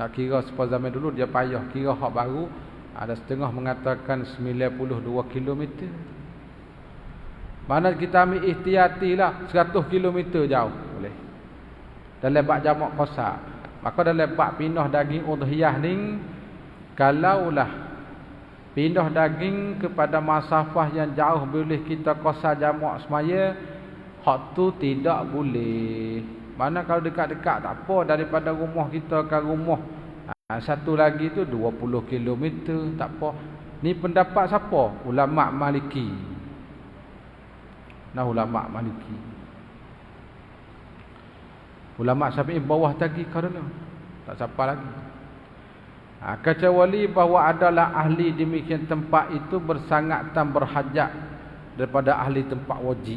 Nak kira seperti zaman dulu dia payah. Kira hak baru, ada setengah mengatakan 92 kilometer. Mana kita ambil ihtiyatilah 100 kilometer jauh boleh. Dalam bab jamak qasar. Maka dalam bab pindah daging udhiyah ni, kalaulah pindah daging kepada masafah yang jauh boleh kita qasar jamak semaya, hak tu tidak boleh. Mana kalau dekat-dekat tak apa, daripada rumah kita ke rumah satu lagi tu 20 km tak apa. Ni pendapat siapa? Ulama Maliki. Ulama Maliki. Ulama Syafi'i bawah lagi kerana tak siapa lagi. Kecuali bahawa adalah ahli demikian tempat itu bersangatan berhajat daripada ahli tempat wajib.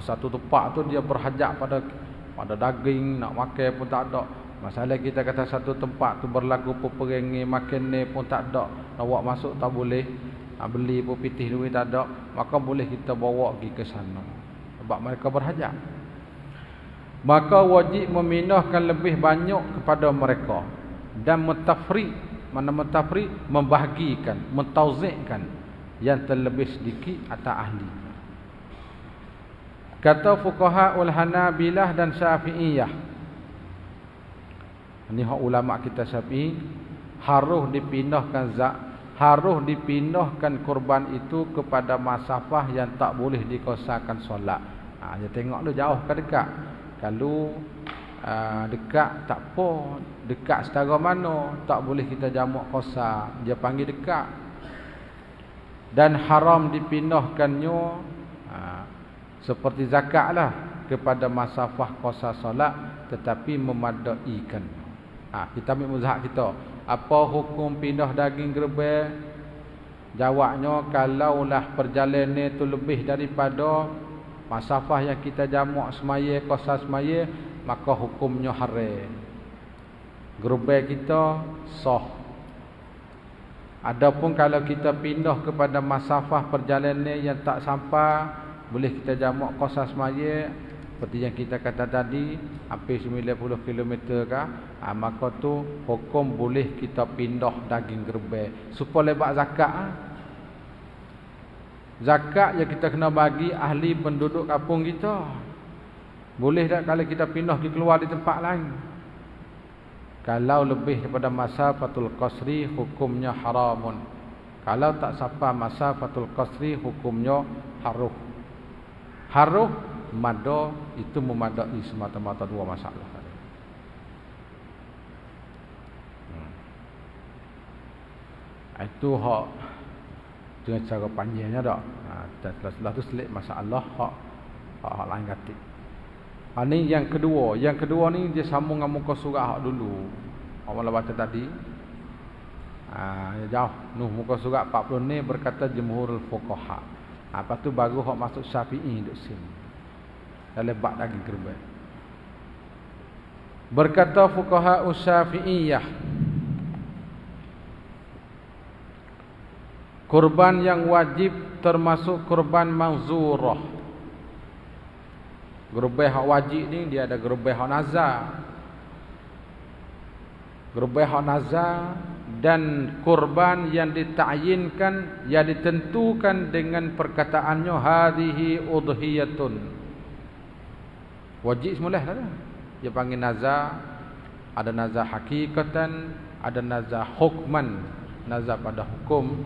Satu tempat tu dia berhajat pada daging, nak makan pun tak ada. Masalah kita kata satu tempat tu berlaku peperangan, makan ni pun tak ada, nak bawa masuk tak boleh, beli pun pitih duit tak ada, maka boleh kita bawa pergi ke sana sebab mereka berhajat. Maka wajib memindahkan lebih banyak kepada mereka dan mentafriq. Mana mentafriq? Membahagikan, mentauzikkan yang terlebih sedikit atas ahli. Kata fuqahaul Hanabilah dan Syafi'iyah, ini hak ulama kita Syafi'i, harus dipindahkan kurban itu kepada masafah yang tak boleh dikosarkan solat. Dia tengok lu jauh ke dekat. Kalau dekat tak apa, dekat setara mana tak boleh kita jamak qasar, dia panggil dekat. Dan haram dipindahkannya seperti zakat lah kepada masafah qasar solat, tetapi memadaikan. Kita ambil mazhab kita. Apa hukum pindah daging gerbel? Jawabnya, kalaulah perjalanan itu lebih daripada masafah yang kita jamak semaya, qasar semaya, maka hukumnya haram. Gerbel kita sah. Adapun kalau kita pindah kepada masafah perjalanan yang tak sampai, boleh kita jamak qasar semaya, seperti yang kita kata tadi, hampir 90 km ke, maka tu hukum boleh kita pindah daging gerbel. Supaya lebat zakat. Zakat yang kita kena bagi ahli penduduk kampung kita. Boleh tak kalau kita pindah pergi keluar di tempat lain? Kalau lebih daripada masafatul qasri, hukumnya haramun. Kalau tak sampai masafatul qasri, hukumnya haruh. Haruh, mada, itu memadai semata-mata 2 masalah. Itu hak dengan cara panjangnya dak. Dan setelah tu selit masalah hak lain kata. Ini yang kedua. Yang kedua ni dia sambung dengan muka surat hak dulu. Hak malah baca tadi. Jauh. Muka surat 40 ni berkata jumhurul fuqaha. Lepas tu baru hak masuk Syafi'i duk sini. Dalam bab daging kerbau. Berkata fuqaha Syafi'iyah, kurban yang wajib termasuk kurban mahzurah. Gerbau hak wajib ni dia ada gerbau hak nazar. Gerbe hak nazar dan kurban yang ditakyinkan, yang ditentukan dengan perkataannya hadhihi udhiyatun. Wajib semula dah. Dia panggil nazar, ada nazar hakikatan, ada nazar hukman, nazar pada hukum,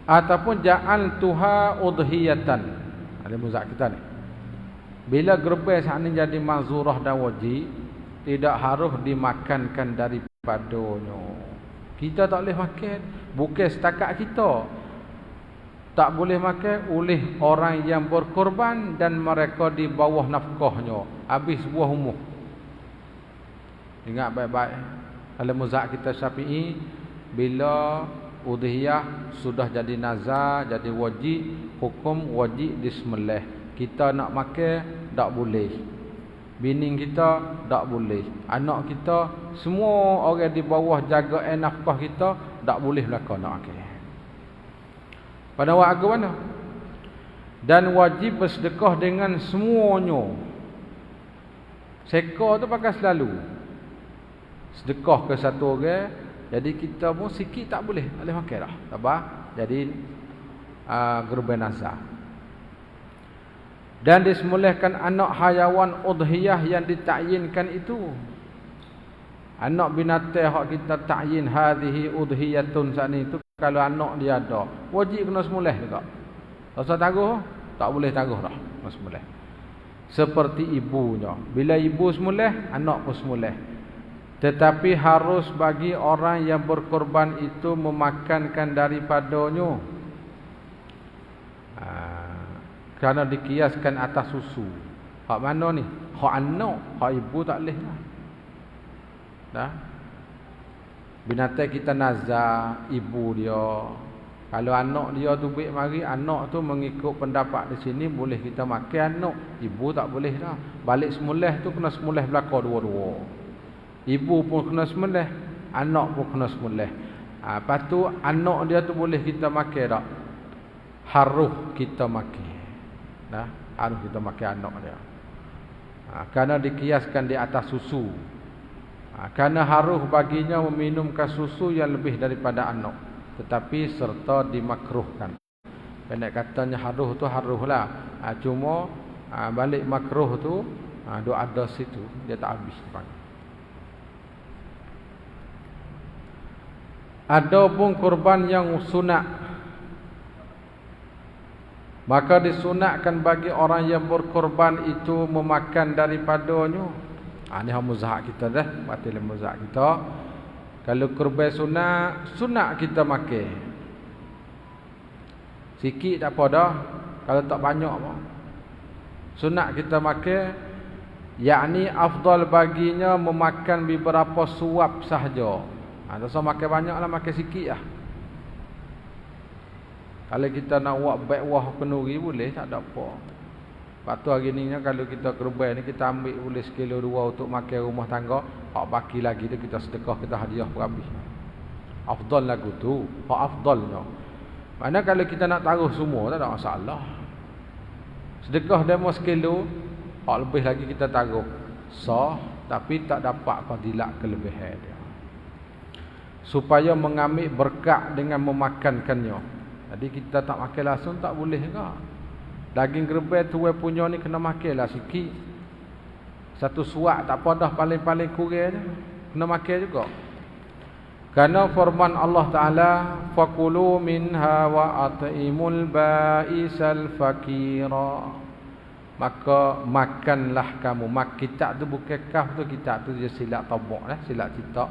ataupun ja'al tuha udhiyatan. Ada muzak kita ni. Bila gerbe saat ni jadi mazurah dan wajib, tidak harus dimakankan daripadanya. Kita tak boleh makan, bukan setakat kita. Tak boleh makan oleh orang yang berkorban dan mereka di bawah nafkahnya. Habis buah umur. Ingat baik-baik. Kalau mazhab kita Syafi'i, bila udhiyah sudah jadi nazar, jadi wajib, hukum wajib disembelih. Kita nak makan tak boleh. Bini kita tak boleh. Anak kita, semua orang di bawah jaga nafkah kita tak boleh belaka nak makan. Pada waktu mana? Dan wajib bersedekah dengan semuanya. Seka tu pakai selalu. Sedekah ke satu orang, jadi kita pun sikit tak boleh. Tak boleh makan dah. Tak apa? Jadi gerben nazar. Dan disembelihkan anak hayawan udhiyah yang ditakyinkan itu. Anak binatang hak kita takyin hadhihi udhiyatun saat ni itu, kalau anak dia ada, wajib kena sembelih juga. Tak usah taruh, tak boleh taruh dah kena sembelih. Seperti ibunya. Bila ibu sembelih, anak pun sembelih. Tetapi harus bagi orang yang berkorban itu memakankan daripadanya. Kerana dikiaskan atas susu. Hak mana ni? Hak anak, hak ibu tak boleh lah. Dah. Binatang kita nazar ibu dia. Kalau anak dia tu baik mari, anak tu mengikut pendapat di sini boleh kita makan anak. Ibu tak boleh dah. Balik sembelih tu kena sembelih belaka dua-dua. Ibu pun kena sembelih, anak pun kena sembelih. Lepas tu anak dia tu boleh kita makan tak? Harus kita makan. Nah, harus kita makan anak dia. Kerana dikiaskan di atas susu. Kerana harus baginya meminumkan susu yang lebih daripada anak, tetapi serta dimakruhkan. Pendek katanya harus tu haruslah. Cuma balik makruh tu duk ada situ, dia tak habis dipanggil. Ada pun kurban yang sunat, maka disunatkan bagi orang yang berkorban itu memakan daripadanya. Ini muzhab kita dah, batil muzhab kita. Kalau kurban sunat, sunat kita makan. Sikit tak apa dah, kalau tak banyak pun. Sunat kita makan, yakni afdal baginya memakan beberapa suap sahaja. Tak usah makan banyak lah, makan sikit lah. Kalau kita nak buat baik-wah penuri boleh, tak ada apa. Lepas tu hari ni kalau kita kerban ni, kita ambil boleh sekilo dua untuk makan rumah tangga. Hak baki lagi tu kita sedekah, kita hadiah berhabis. Afdal lagu tu, hak afdalnya. Mana kalau kita nak taruh semua, tak ada masalah. Sedekah demo sekilo, hak lebih lagi kita taruh. Sah, tapi tak dapat fadilat kelebihan dia. Supaya mengambil berkat dengan memakankannya. Jadi kita tak makan langsung tak boleh juga. Daging kerbau tuai punya ni kena makan lah sikit. Satu suak tak apa dah, paling-paling kurang ni kena makan juga. Karena firman Allah Ta'ala, fakulu minha wa at'imul ba'isal fakira. Maka makanlah kamu. Kitab tu bukan kaf tu, kitab tu dia silap tabuk lah, silap cita.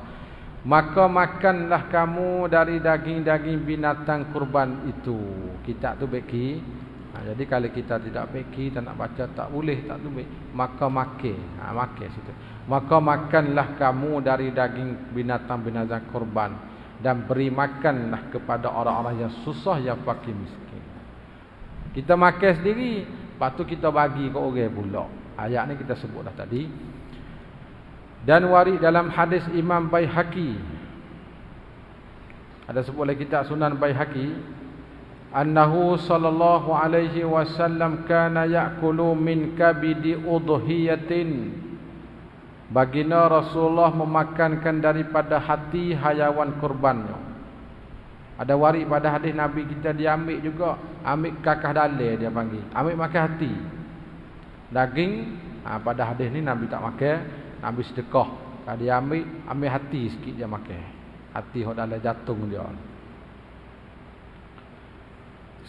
Maka makanlah kamu dari daging-daging binatang kurban itu. Kitab tu beki. Jadi kalau kita tidak beki, tak nak baca, tak boleh, tak boleh. Maka makan. Makan situ. Maka makanlah kamu dari daging binatang-binatang kurban. Dan beri makanlah kepada orang-orang yang susah, yang fakir miskin. Kita makan sendiri, lepas tu kita bagi ke orang pula. Ayat ni kita sebut dah tadi. Dan warid dalam hadis Imam Baihaqi, ada sebut lagi kitab Sunan Baihaqi, annahu sallallahu alaihi wasallam kana ya'kulu min kabidi udhiyatin. baginda Rasulullah memakankan daripada hati hayawan kurbannya. Ada waris pada hadis Nabi kita dia ambil juga, ambil kakah dalil dia panggil, ambil makan hati. Daging pada hadis ni Nabi tak makan, Nabi sedekah. Kalau dia ambil hati sikit dia makan. Hati hok dalam jantung dia.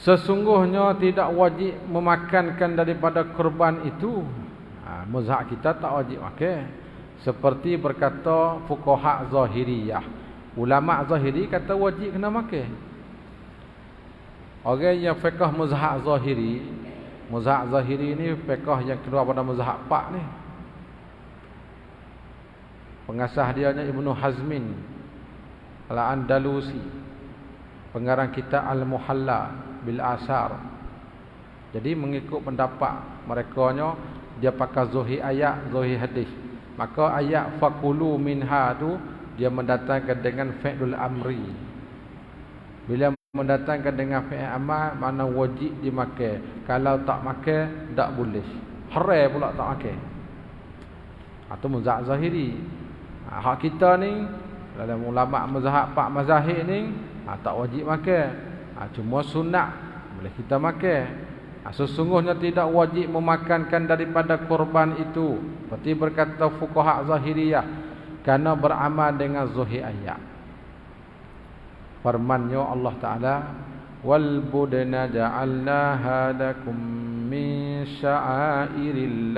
Sesungguhnya tidak wajib memakankan daripada kurban itu. Mazhab kita tak wajib makan. Seperti berkata fuqaha Zahiriyah. Ulama Zahiri kata wajib kena makan. Orang yang fiqh mazhab Zahiri, mazhab Zahiri ni fiqh yang kedua pada mazhab Pak ni. Pengasas dia Ibnu Hazmin Al-Andalusi, pengarang kitab Al-Muhalla bil Asar. Jadi mengikut pendapat mereka dia pakai zahir ayat, zahir hadis. Maka ayat faqulu minha tu dia mendatangkan dengan fi'lul amri. Bila mendatangkan dengan fi'il amal, mana wajib dimakan. Kalau tak makan, tak boleh. Haram pula tak makan. Itu mazhab Zahiri. Hak kita ni, dalam ulama mazhab Pak mazahib ni, tak wajib makan. Cuma sunat boleh kita makan. Sesungguhnya tidak wajib memakankan daripada korban itu. Seperti berkata fuqaha Zahiriyah, karena beramal dengan zahir ayat. Firman-Nya Allah Taala, wal budna ja'alnaha lakum min sya'airillah.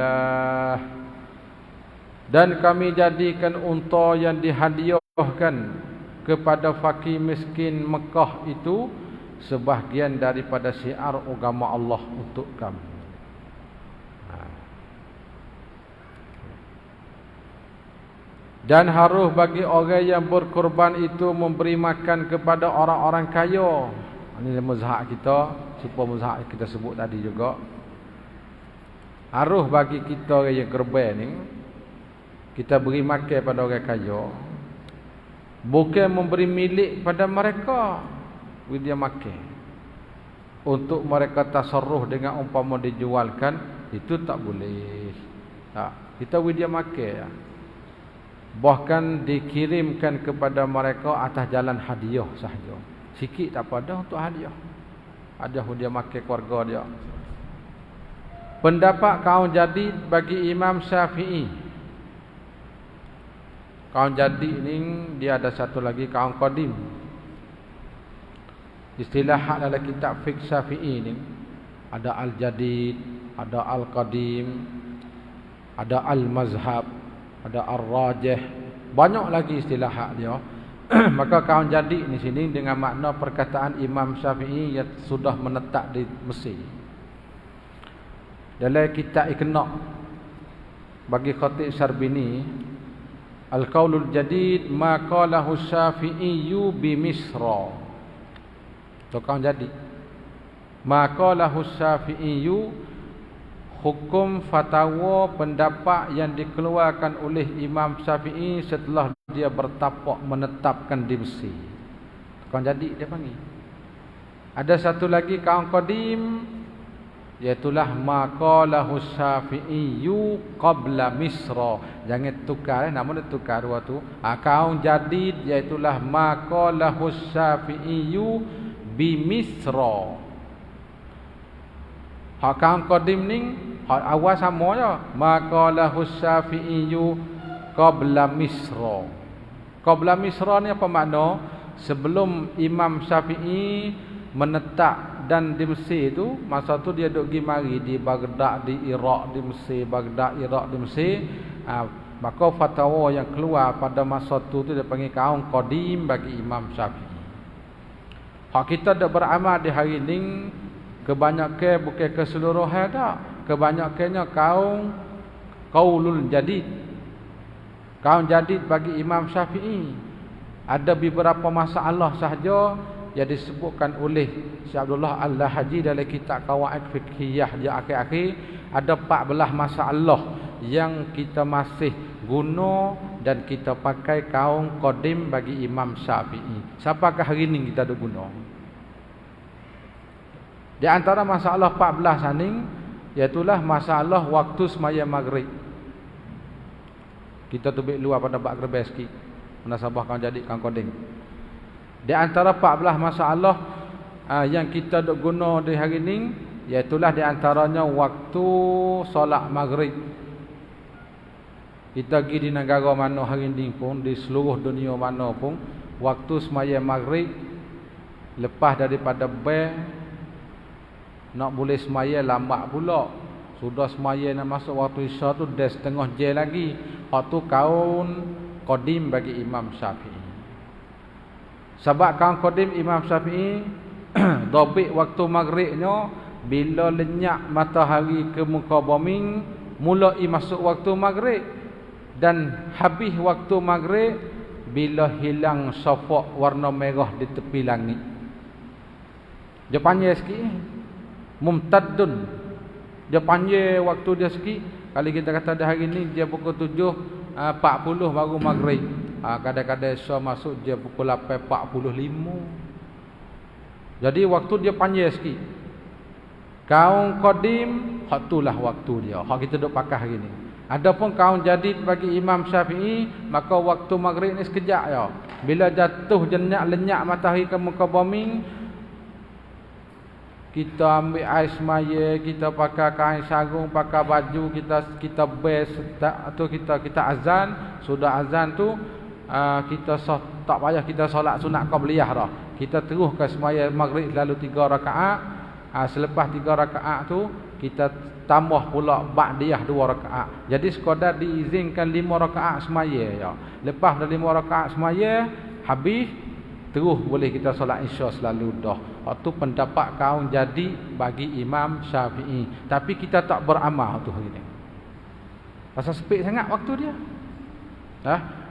Dan kami jadikan unta yang dihadiahkan kepada fakir miskin Mekah itu sebahagian daripada syiar agama Allah untuk kami. Dan harus bagi orang yang berkorban itu memberi makan kepada orang-orang kaya. Ini mazhab kita, supaya mazhab kita sebut tadi juga. Harus bagi kita orang yang korban ni, kita beri makan pada orang kaya. Bukan memberi milik pada mereka, beri dia makan. Untuk mereka tasarruf dengan umpama dijualkan, itu tak boleh. Kita beri dia makan ya. Bahkan dikirimkan kepada mereka atas jalan hadiah sahaja. Sikit tak pada untuk hadiah. Hadiah dia makan keluarga dia. Pendapat kaum jadid bagi Imam Syafi'i. Kaum jadid ni dia ada satu lagi kaum qadim. Istilah dalam kitab fiqh Syafi'i ni ada al-jadid, ada al-qadim, ada al-mazhab, ada ar-rajih, banyak lagi istilah hak dia. Maka kaum jadid di sini dengan makna perkataan Imam Syafi'i yang sudah menetap di Mesir. Dalam kitab Iqna' bagi Khatib Syarbini, al-qaulul jadid ma qalahu Syafi'iyyu bi Misra. So kaum jadid, ma qalahu Syafi'iyyu, hukum fatwa pendapat yang dikeluarkan oleh Imam Syafi'i setelah dia bertapak menetapkan di Mesir. Kaum jadid dia panggil. Ada satu lagi kaum qadim, iaitulah maqalahu Syafi'iyyu qabla Misra. Jangan tukar nama dia tukar dua tu. Kaum jadid iaitulah maqalahu Syafi'iyyu bi Misra. Hak kaum qadim ni hak awal sama je. Maqalahu Syafi'iyyu qabla Misra. Qabla Misra ni apa makna? Sebelum Imam Syafi'i menetap dan di Mesir tu, masa tu dia duduk pergi mari di Baghdad, di Iraq, di Mesir, Baghdad, Iraq, di Mesir. Maka fatwa yang keluar pada masa tu dia panggil kaum qadim bagi Imam Syafi'i. Hak kita dak beramal di hari ni kebanyakan bukan keseluruhan tak. Kebanyakannya kaum qaulul jadid. Kaum jadid bagi Imam Syafi'i. Ada beberapa masalah sahaja yang disebutkan oleh Syekh Abdullah Al-Lahaji dalam kitab Qawaid Fiqhiyah di akhir-akhir. Ada 14 masalah yang kita masih guna dan kita pakai kaum qadim bagi Imam Syafi'i. Sampakah hari ini kita ada guna? Di antara masalah 14 ni, iaitulah masalah waktu sembahyang maghrib. Kita tu bik luar pada bak gerbes sikit. Munasabah kau jadi kau koding. Di antara 14 masalah yang kita dok guna di hari ni, iaitulah di antaranya waktu solat maghrib. Kita pergi di negara mana hari ni pun, di seluruh dunia mana pun, waktu sembahyang maghrib lepas daripada bel nak boleh sembahyang lambat pula. Sudah sembahyang nak masuk waktu isya tu dah setengah jam lagi. Hak tu kaun qadim bagi Imam Syafi'i. Sebab kaun qadim Imam Syafi'i dobit waktu maghribnya bila lenyap matahari ke muka bumi, mulai masuk waktu maghrib, dan habis waktu maghrib bila hilang syafaq warna merah di tepi langit. Dia panjang sikit, mumtaddun. Dia panjang waktu dia sikit. Kalau kita kata dah hari ni dia pukul 7.40 baru maghrib. Kadang-kadang isya masuk dia pukul 8.45. Jadi waktu dia panjang sikit. Kaum qadim, hak itulah waktu dia. Hak kita duk pakai hari ni. Adapun kaum jadid bagi Imam Syafi'i, maka waktu maghrib ni sekejap ya. Bila jatuh lenyap matahari ke muka bumi, kita ambil air semaya, kita pakai kain sarung, pakai baju, kita bes atau kita azan. Sudah azan tu kita tak payah kita solat sunat qabliyah dah. Kita terus ke semaya maghrib lalu 3 rakaat. Selepas 3 rakaat tu kita tambah pula ba'diyah 2 rakaat. Jadi sekadar diizinkan 5 rakaat semaya ya. Lepas dah 5 rakaat semaya habis, terus boleh kita solat isya selalu dah. Itu pendapat kaum jadi bagi Imam Syafi'i. Tapi kita tak beramal tu hari ni. Pasal sempit sangat waktu dia.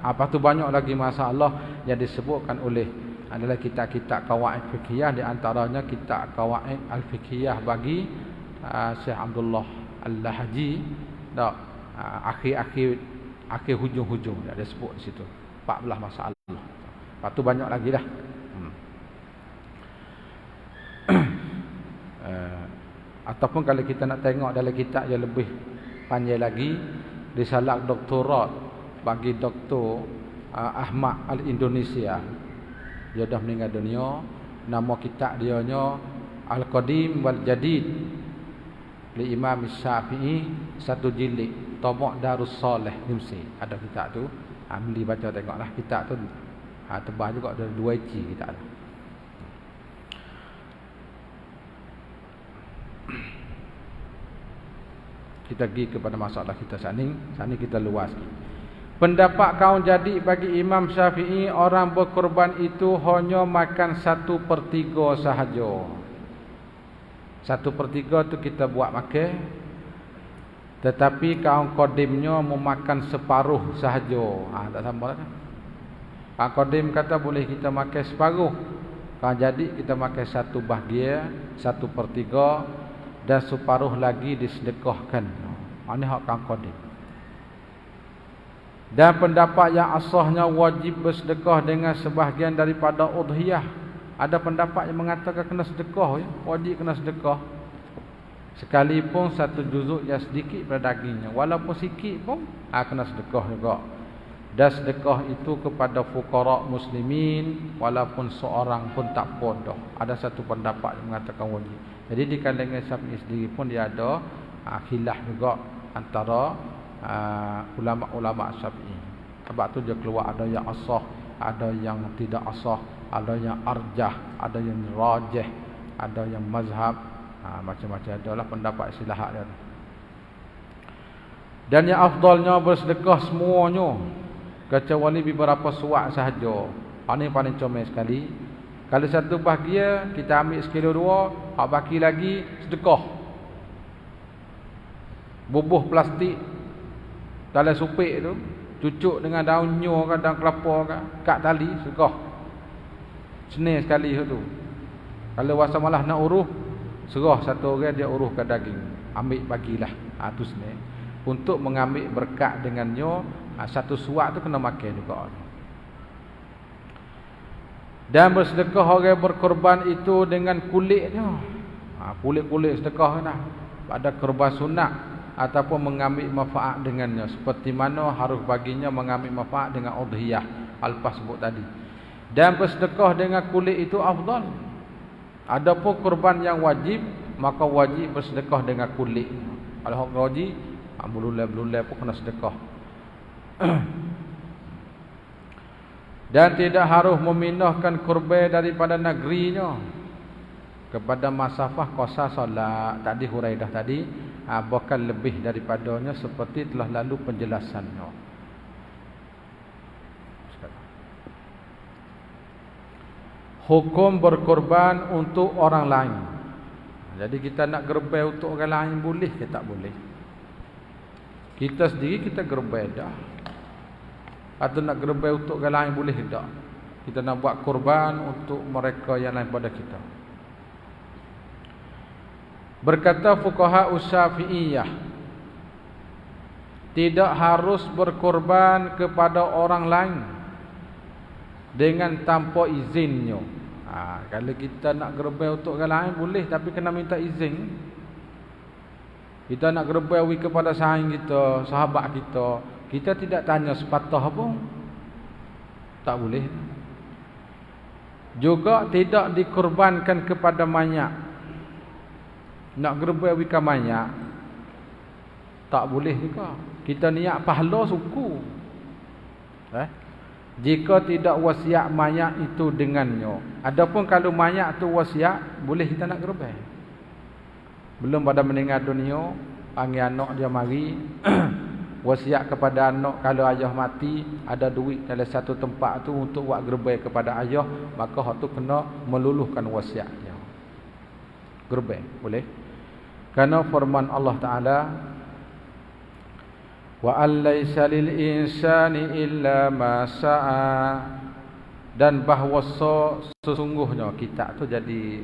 Apa tu banyak lagi masalah yang disebutkan oleh adalah kitab-kitab qawaid fiqhiyah, di antaranya kitab qawaid al-fiqhiyah bagi Syekh Abdullah Al-Lahaji. Akhir hujung-hujung dia ada sebut di situ 14 masalah. Lepas tu banyak lagi dah. Ataupun kalau kita nak tengok dalam kitab yang lebih panjang lagi, risalah doktorat bagi Dr. Ahmad Al-Indonesia. Dia dah meninggal dunia. Nama kitab dia nya Al-Qadim wal Jadid li Imam Syafi'i, 1 jilid, Tabaq Darus Saleh Nimsi. Ada kitab tu. Beli baca tengoklah kitab tu. Tebal juga, ada 2 inci kitab tu. Kita pergi kepada masalah kita sani kita luas sikit. Pendapat kaum jadi bagi Imam Syafi'i, orang berkorban itu hanya makan 1/3 sahaja. 1/3 tu kita buat makan. Tetapi kaum qadimnya memakan separuh sahaja. Tak sama kan? Kaum qadim kata boleh kita makan separuh. Kaum jadi kita makan 1 bahagian, 1/3, dan separuh lagi disedekahkan. Ini hak kaum qadim. Dan pendapat yang asahnya wajib bersedekah dengan sebahagian daripada udhiyah. Ada pendapat yang mengatakan kena sedekah, ya? Wajib kena sedekah. Sekalipun 1 juzuk yang sedikit pada dagingnya, walaupun sikit pun kena sedekah juga. Dan sedekah itu kepada fuqara muslimin, walaupun seorang pun tak bodoh. Ada satu pendapat yang mengatakan wajib. Jadi di kalangan Syafi'i sendiri pun dia ada khilaf juga antara ulama-ulama Syafi'i. Sebab tu dia keluar ada yang asah, ada yang tidak asah, ada yang arjah, ada yang rajih, ada yang mazhab, macam-macam adalah pendapat istilah dia. Dan yang afdalnya bersedekah semuanya, kecuali beberapa suat sahaja. Ini paling comel sekali. Kalau 1 bahagia kita ambil 1/2, hak baki lagi sedekah. Bubuh plastik dalam supik tu, cucuk dengan daun nyo ke, daun kelapa ke, kat tali, sedekah. Senang sekali tu. Kalau wasa malah nak uruh, serah 1 orang dia uruhkan daging, ambil bagilah. Tu senang. Untuk mengambil berkat dengannya, 1 suat tu kena makan juga. Dan bersedekah orang berkorban itu dengan kulitnya. Kulit-kulit sedekah dah. Pada korban sunat ataupun mengambil manfaat dengannya, seperti mana harus baginya mengambil manfaat dengan udhiyah alpas sebut tadi. Dan bersedekah dengan kulit itu afdal. Adapun kurban yang wajib, maka wajib bersedekah dengan kulit. Kalau hak wajib, belulai pun kena sedekah. Dan tidak harus memindahkan kurban daripada negerinya kepada masafah qasar solat. Tadi huraidah tadi, bahkan lebih daripadanya seperti telah lalu penjelasannya. Hukum berkorban untuk orang lain. Jadi kita nak gerbai untuk orang lain boleh ke tak boleh? Kita sendiri kita gerbai dah. Atau nak gerbai untuk orang lain boleh tak? Kita nak buat korban untuk mereka yang lain pada kita. Berkata fuqaha Syafi'iyah, tidak harus berkorban kepada orang lain dengan tanpa izinnya. Kalau kita nak gerbai untuk orang lain boleh, tapi kena minta izin. Kita nak gerbai kepada sahabat kita, sahabat kita, kita tidak tanya sepatah pun, tak boleh. Juga tidak dikorbankan kepada mayat. Nak gerbai ke mayat tak boleh juga. Kita niat pahala suku. Jika tidak wasiat mayat itu dengannya. Adapun kalau mayat tu wasiat, boleh kita nak gerbai. Belum pada meninggal dunia, panggil anak dia mari wasiat kepada anak, kalau ayah mati ada duit dalam satu tempat tu untuk buat gerbai kepada ayah, maka hak tu kena meluluhkan wasiat dia. Gerbai boleh. Karena firman Allah Taala, wa allaysa lil insani illa ma sa'a, dan bahawa sesungguhnya kita tu jadi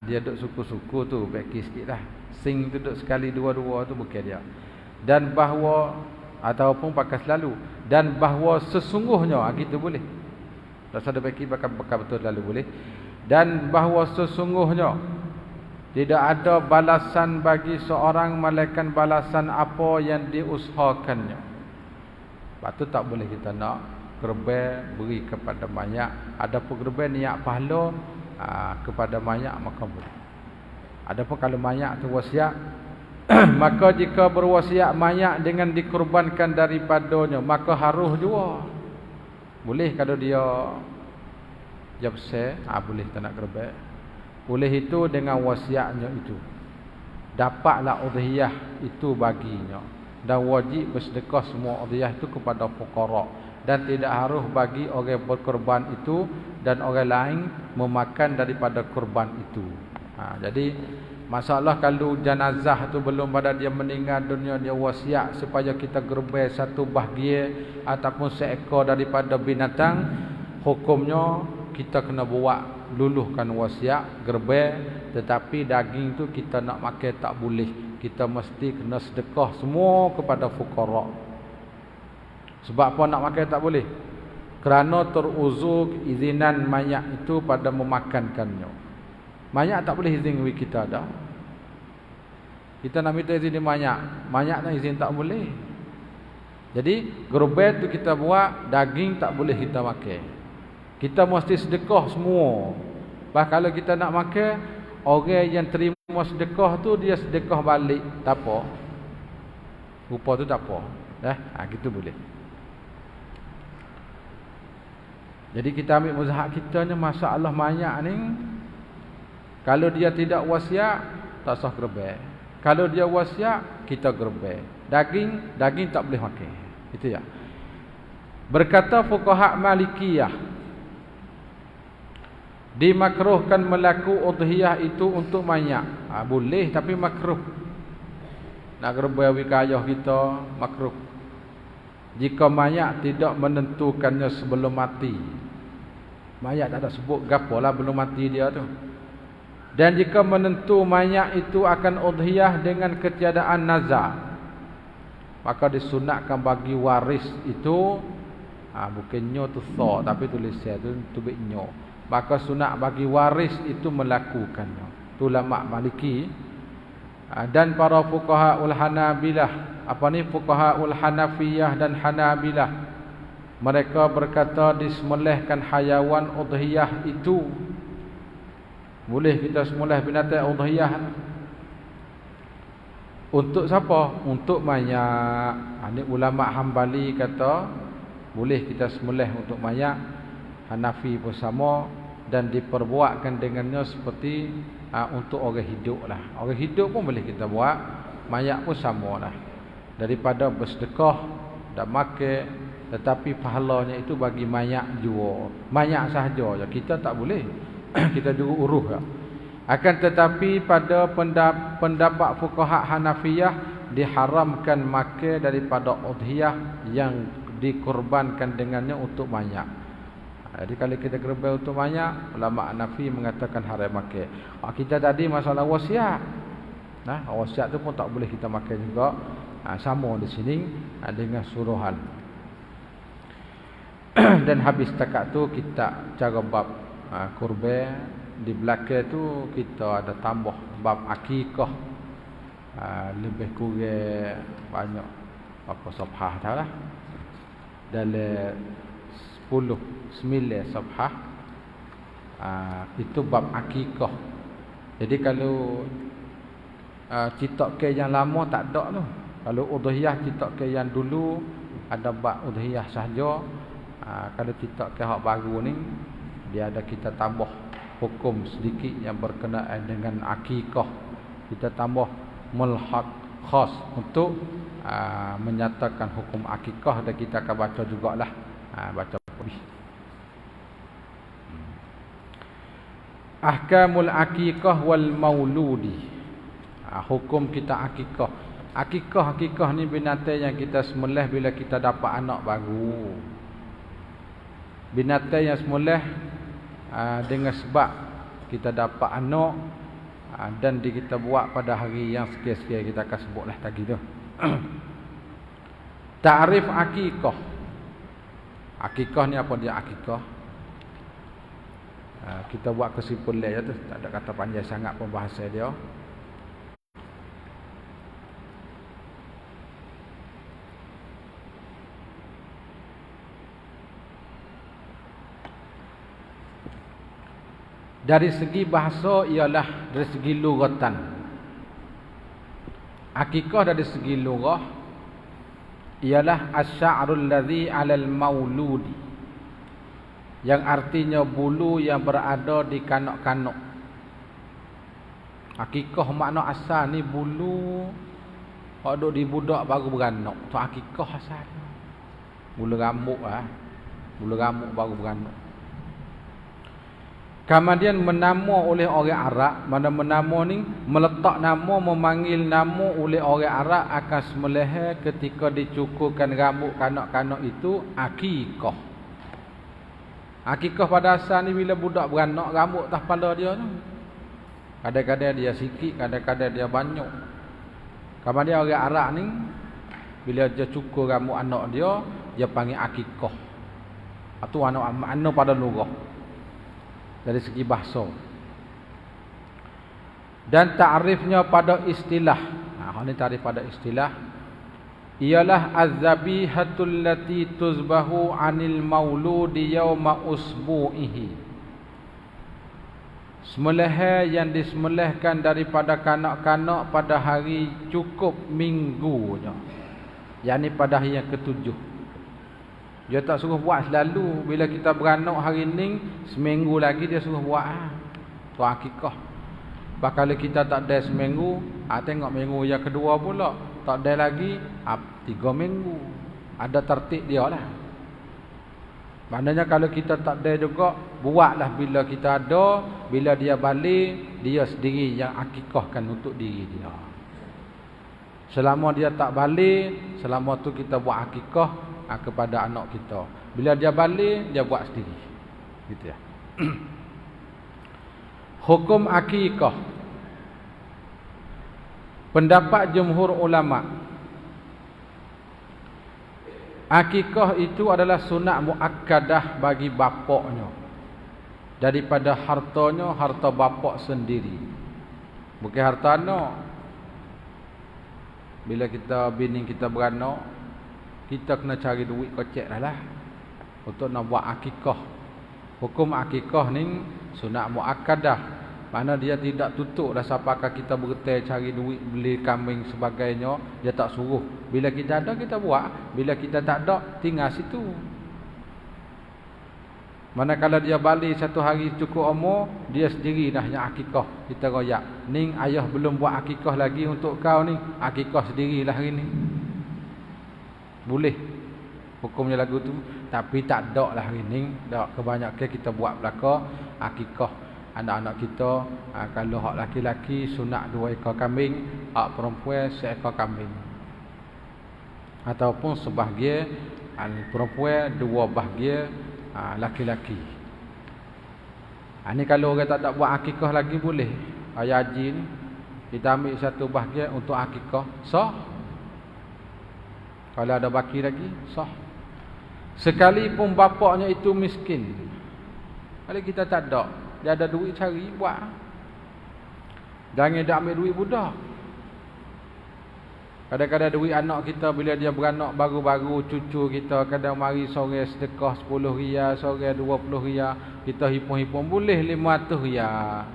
dia duk suku-suku tu beki sikitlah, sing tu duk sekali dua-dua tu bukan dia. Dan bahawa ataupun pakai selalu, dan bahawa sesungguhnya gitu boleh. Tak ada beki bakal betul lalu boleh. Dan bahawa sesungguhnya tidak ada balasan bagi seorang melainkan balasan apa yang diusahakannya. Sebab tu tak boleh kita nak gerbai beri kepada mayat. Adapun gerbai niat pahala kepada mayat maka boleh. Adapun kalau mayat tu wasiat, maka jika berwasiat mayat dengan dikorbankan daripadanya, maka harus juga. Boleh kalau dia besar, boleh tak nak gerbai. Oleh itu dengan wasiatnya itu dapatlah udhiyah itu baginya, dan wajib bersedekah semua udhiyah itu kepada fuqara, dan tidak harus bagi orang berkorban itu dan orang lain memakan daripada korban itu. Jadi masalah kalau jenazah tu belum pada dia meninggal dunia, dia wasiat supaya kita gerbai satu bahagia ataupun seekor daripada binatang, hukumnya kita kena buat luluhkan wasiat gerbai, tetapi daging tu kita nak makan tak boleh. Kita mesti kena sedekah semua kepada fuqara. Sebab apa nak makan tak boleh? Kerana teruzur izinan mayat itu pada memakankannya. Mayat tak boleh izin bagi kita dah. Kita nak minta izin di mayat, mayat nak izin tak boleh. Jadi gerbai tu kita buat, daging tak boleh kita makan. Kita mesti sedekah semua. Kalau kita nak makan, orang yang terima sedekah tu dia sedekah balik, tak apa. Rupa tu tak apa. Gitu boleh. Jadi kita ambil mazhab kita ni, masalah mayat ni, kalau dia tidak wasiat, tak sah gerbai. Kalau dia wasiat, kita gerbai. Daging tak boleh makan. Itu ya. Berkata fuqaha Malikiyah, dimakruhkan melaku udhiyah itu untuk mayat. Boleh tapi makruh. Nak gerbai ayah kita makruh. Jika mayat tidak menentukannya sebelum mati. Mayat tak ada sebut gapalah belum mati dia tu. Dan jika menentu mayat itu akan udhiyah dengan ketiadaan nazar, maka disunatkan bagi waris itu, bukan nyo tu tha, tapi tulisan tu tubik nyo. Maka sunat bagi waris itu melakukannya. Tu ulama Maliki Dan para fuqahaul Hanabilah, fuqahaul Hanafiyah dan Hanabilah, mereka berkata disembelihkan hayawan udhiyah itu boleh kita sembelih binatang udhiyah. Untuk siapa? Untuk mayat. Ini ulama Hambali kata boleh kita sembelih untuk mayat. Hanafi pun sama, dan diperbuatkan dengannya seperti untuk orang hidup lah. Orang hidup pun boleh kita buat, mayat pun sama lah. Daripada bersedekah dan makan, tetapi pahalanya itu bagi mayat jua. Mayat sahaja, kita tak boleh. Kita juga uruh ya. Akan tetapi pada pendapat fuqaha Hanafiyah, diharamkan makan daripada udhiyah yang dikorbankan dengannya untuk mayat. Jadi kalau kita korban untuk mayat, ulama Hanafi mengatakan haram makan. Kita tadi masalah wasiat. Wasiat tu pun tak boleh kita makan juga. Sama di sini dengan suruhan. Dan habis takat tu kita cara bab kurban. Di belakang tu kita ada tambah bab akikah. Lebih kurang banyak apa safhah dah lah. Dalam 9 safhah. Itu bab akikah. Jadi kalau citak ke yang lama tak ada tu. Kalau udhiyah citak ke yang dulu ada bab udhiyah sahaja. Kalau citak ke hak baru ni dia ada kita tambah hukum sedikit yang berkenaan dengan akikah. Kita tambah mulhaq khas untuk menyatakan hukum akikah, dan kita akan baca jugalah. Baca lebih. Ahkamul akikah wal mauludi. Hukum kita akikah. Akikah ni binatang yang kita sembelih bila kita dapat anak baru. Binatang yang sembelih dengan sebab kita dapat anak, dan kita buat pada hari yang sekian-sekian kita akan sebutlah tadi tu. Ta'rif akikah. Akikah ni apa dia akikah? Kita buat kesimpulan je tu, tak ada kata panjang sangat pembahasan dia. Dari segi bahasa ialah dari segi lugatan. Akikah dari segi lugah ialah asy'arul ladzi 'alal mauludi, yang artinya bulu yang berada di kanak-kanak. Akikah makna asal ni bulu hak duk di budak baru beranak. Tu akikah asal. Bulu rambut bulu rambut baru beranak. Kemudian menama oleh orang Arab. Mana menama ni meletak nama, memanggil nama oleh orang Arab akan sembelih ketika dicukurkan rambut kanak-kanak itu akikah. Akikah pada asal ni bila budak beranak, rambut atas kepala dia tu. Kadang-kadang dia sikit, kadang-kadang dia banyak. Kemudian orang Arab ni bila dia cukur rambut anak dia panggil akikah. Itu anak pada lugah. Dari segi bahasa. Dan ta'rifnya pada istilah. Ini ta'rif pada istilah. Ialah az-zabihatul lati tuzbahu 'anil mauludi yawma usbu'ihi. Sembelih yang disembelihkan daripada kanak-kanak pada hari cukup minggunya. Yakni pada hari yang ketujuh. Dia tak suruh buat selalu. Bila kita beranak hari ni, seminggu lagi dia suruh buat. Tu akikah. Kalau kita tak ada seminggu, tengok minggu yang kedua pula. Tak ada lagi, 3 minggu. Ada tertib dia lah. Maknanya kalau kita tak ada juga, buatlah bila kita ada. Bila dia balik, dia sendiri yang akikahkan untuk diri dia. Selama dia tak balik, selama tu kita buat akikah kepada anak kita. Bila dia balik, dia buat sendiri. Gitu ya. Hukum akikah. Pendapat jumhur ulama, akikah itu adalah sunat muakkadah bagi bapaknya. Daripada hartanya, harta bapak sendiri. Bukan harta anak. Bila kita bini kita beranak, kita kena cari duit kocek dah lah untuk nak buat akikah. Hukum akikah ni sunat muakkadah. Mana dia tidak tutup dah siapakah kita bergetai cari duit beli kambing sebagainya, dia tak suruh. Bila kita ada kita buat, bila kita tak ada tinggal situ. Manakala dia balik satu hari cukup umur, dia sendiri dah yang akikah. Kita royak, "Ning ayah belum buat akikah lagi untuk kau ni. Akikah sendirilah hari ni." Boleh hukumnya lagu tu, tapi tak ada lah hari ni. Dak kebanyakan kita buat belaka akikah anak-anak kita. Kalau hak laki-laki sunat 2 ekor kambing, hak perempuan 1 ekor kambing. Ataupun sebahagian perempuan 2 bahagian laki-laki. Ni kalau orang tak buat akikah lagi boleh. Ayah haji ni kita ambil 1 bahagian untuk akikah, sah. Kalau ada baki lagi, sah. Sekalipun bapaknya itu miskin, kalau kita tak ada, dia ada duit cari buat. Jangan dak ambil duit budak. Kadang-kadang duit anak kita bila dia beranak baru-baru, cucu kita kadang mari sore sedekah 10 riyal, sore 20 riyal, kita hipung-hipung boleh 500 riyal.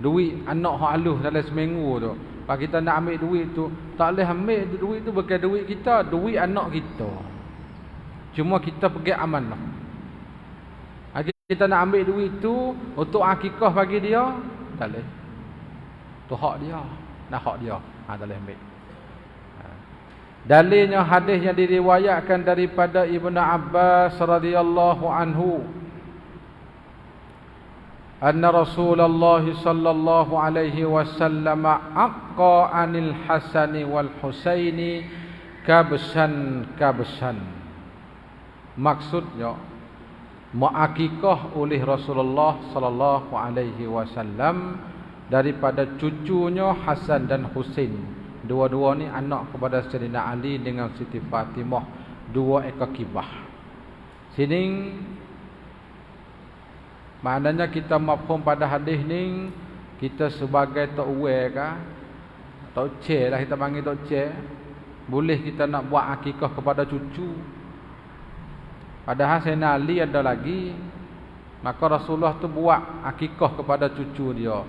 Duit anak hak halus dalam seminggu tu. Pak kita nak ambil duit tu, tak boleh ambil duit tu bukan duit kita, duit anak kita. Cuma kita pegang amanah. Kita nak ambil duit tu untuk akikah bagi dia, tak boleh. Tu hak dia, nak hak dia. Tak boleh ambil. Dalilnya hadis yang diriwayatkan daripada Ibnu Abbas radhiyallahu anhu, anna Rasulullah sallallahu alaihi wasallam aqqa anil Hasani wal Husaini kabsan. Maksudnya mengakikah oleh Rasulullah sallallahu alaihi wasallam daripada cucunya Hasan dan Husain. Dua-dua ni anak kepada Sayyidina Ali dengan Siti Fatimah, 2 ekor kibah. Sini maknanya kita mafhum pada hadis ni, kita sebagai tok uwe kah, tok cik lah kita panggil tok cik, boleh kita nak buat akikah kepada cucu. Padahal Sayyidina Ali ada lagi, maka Rasulullah tu buat akikah kepada cucu dia.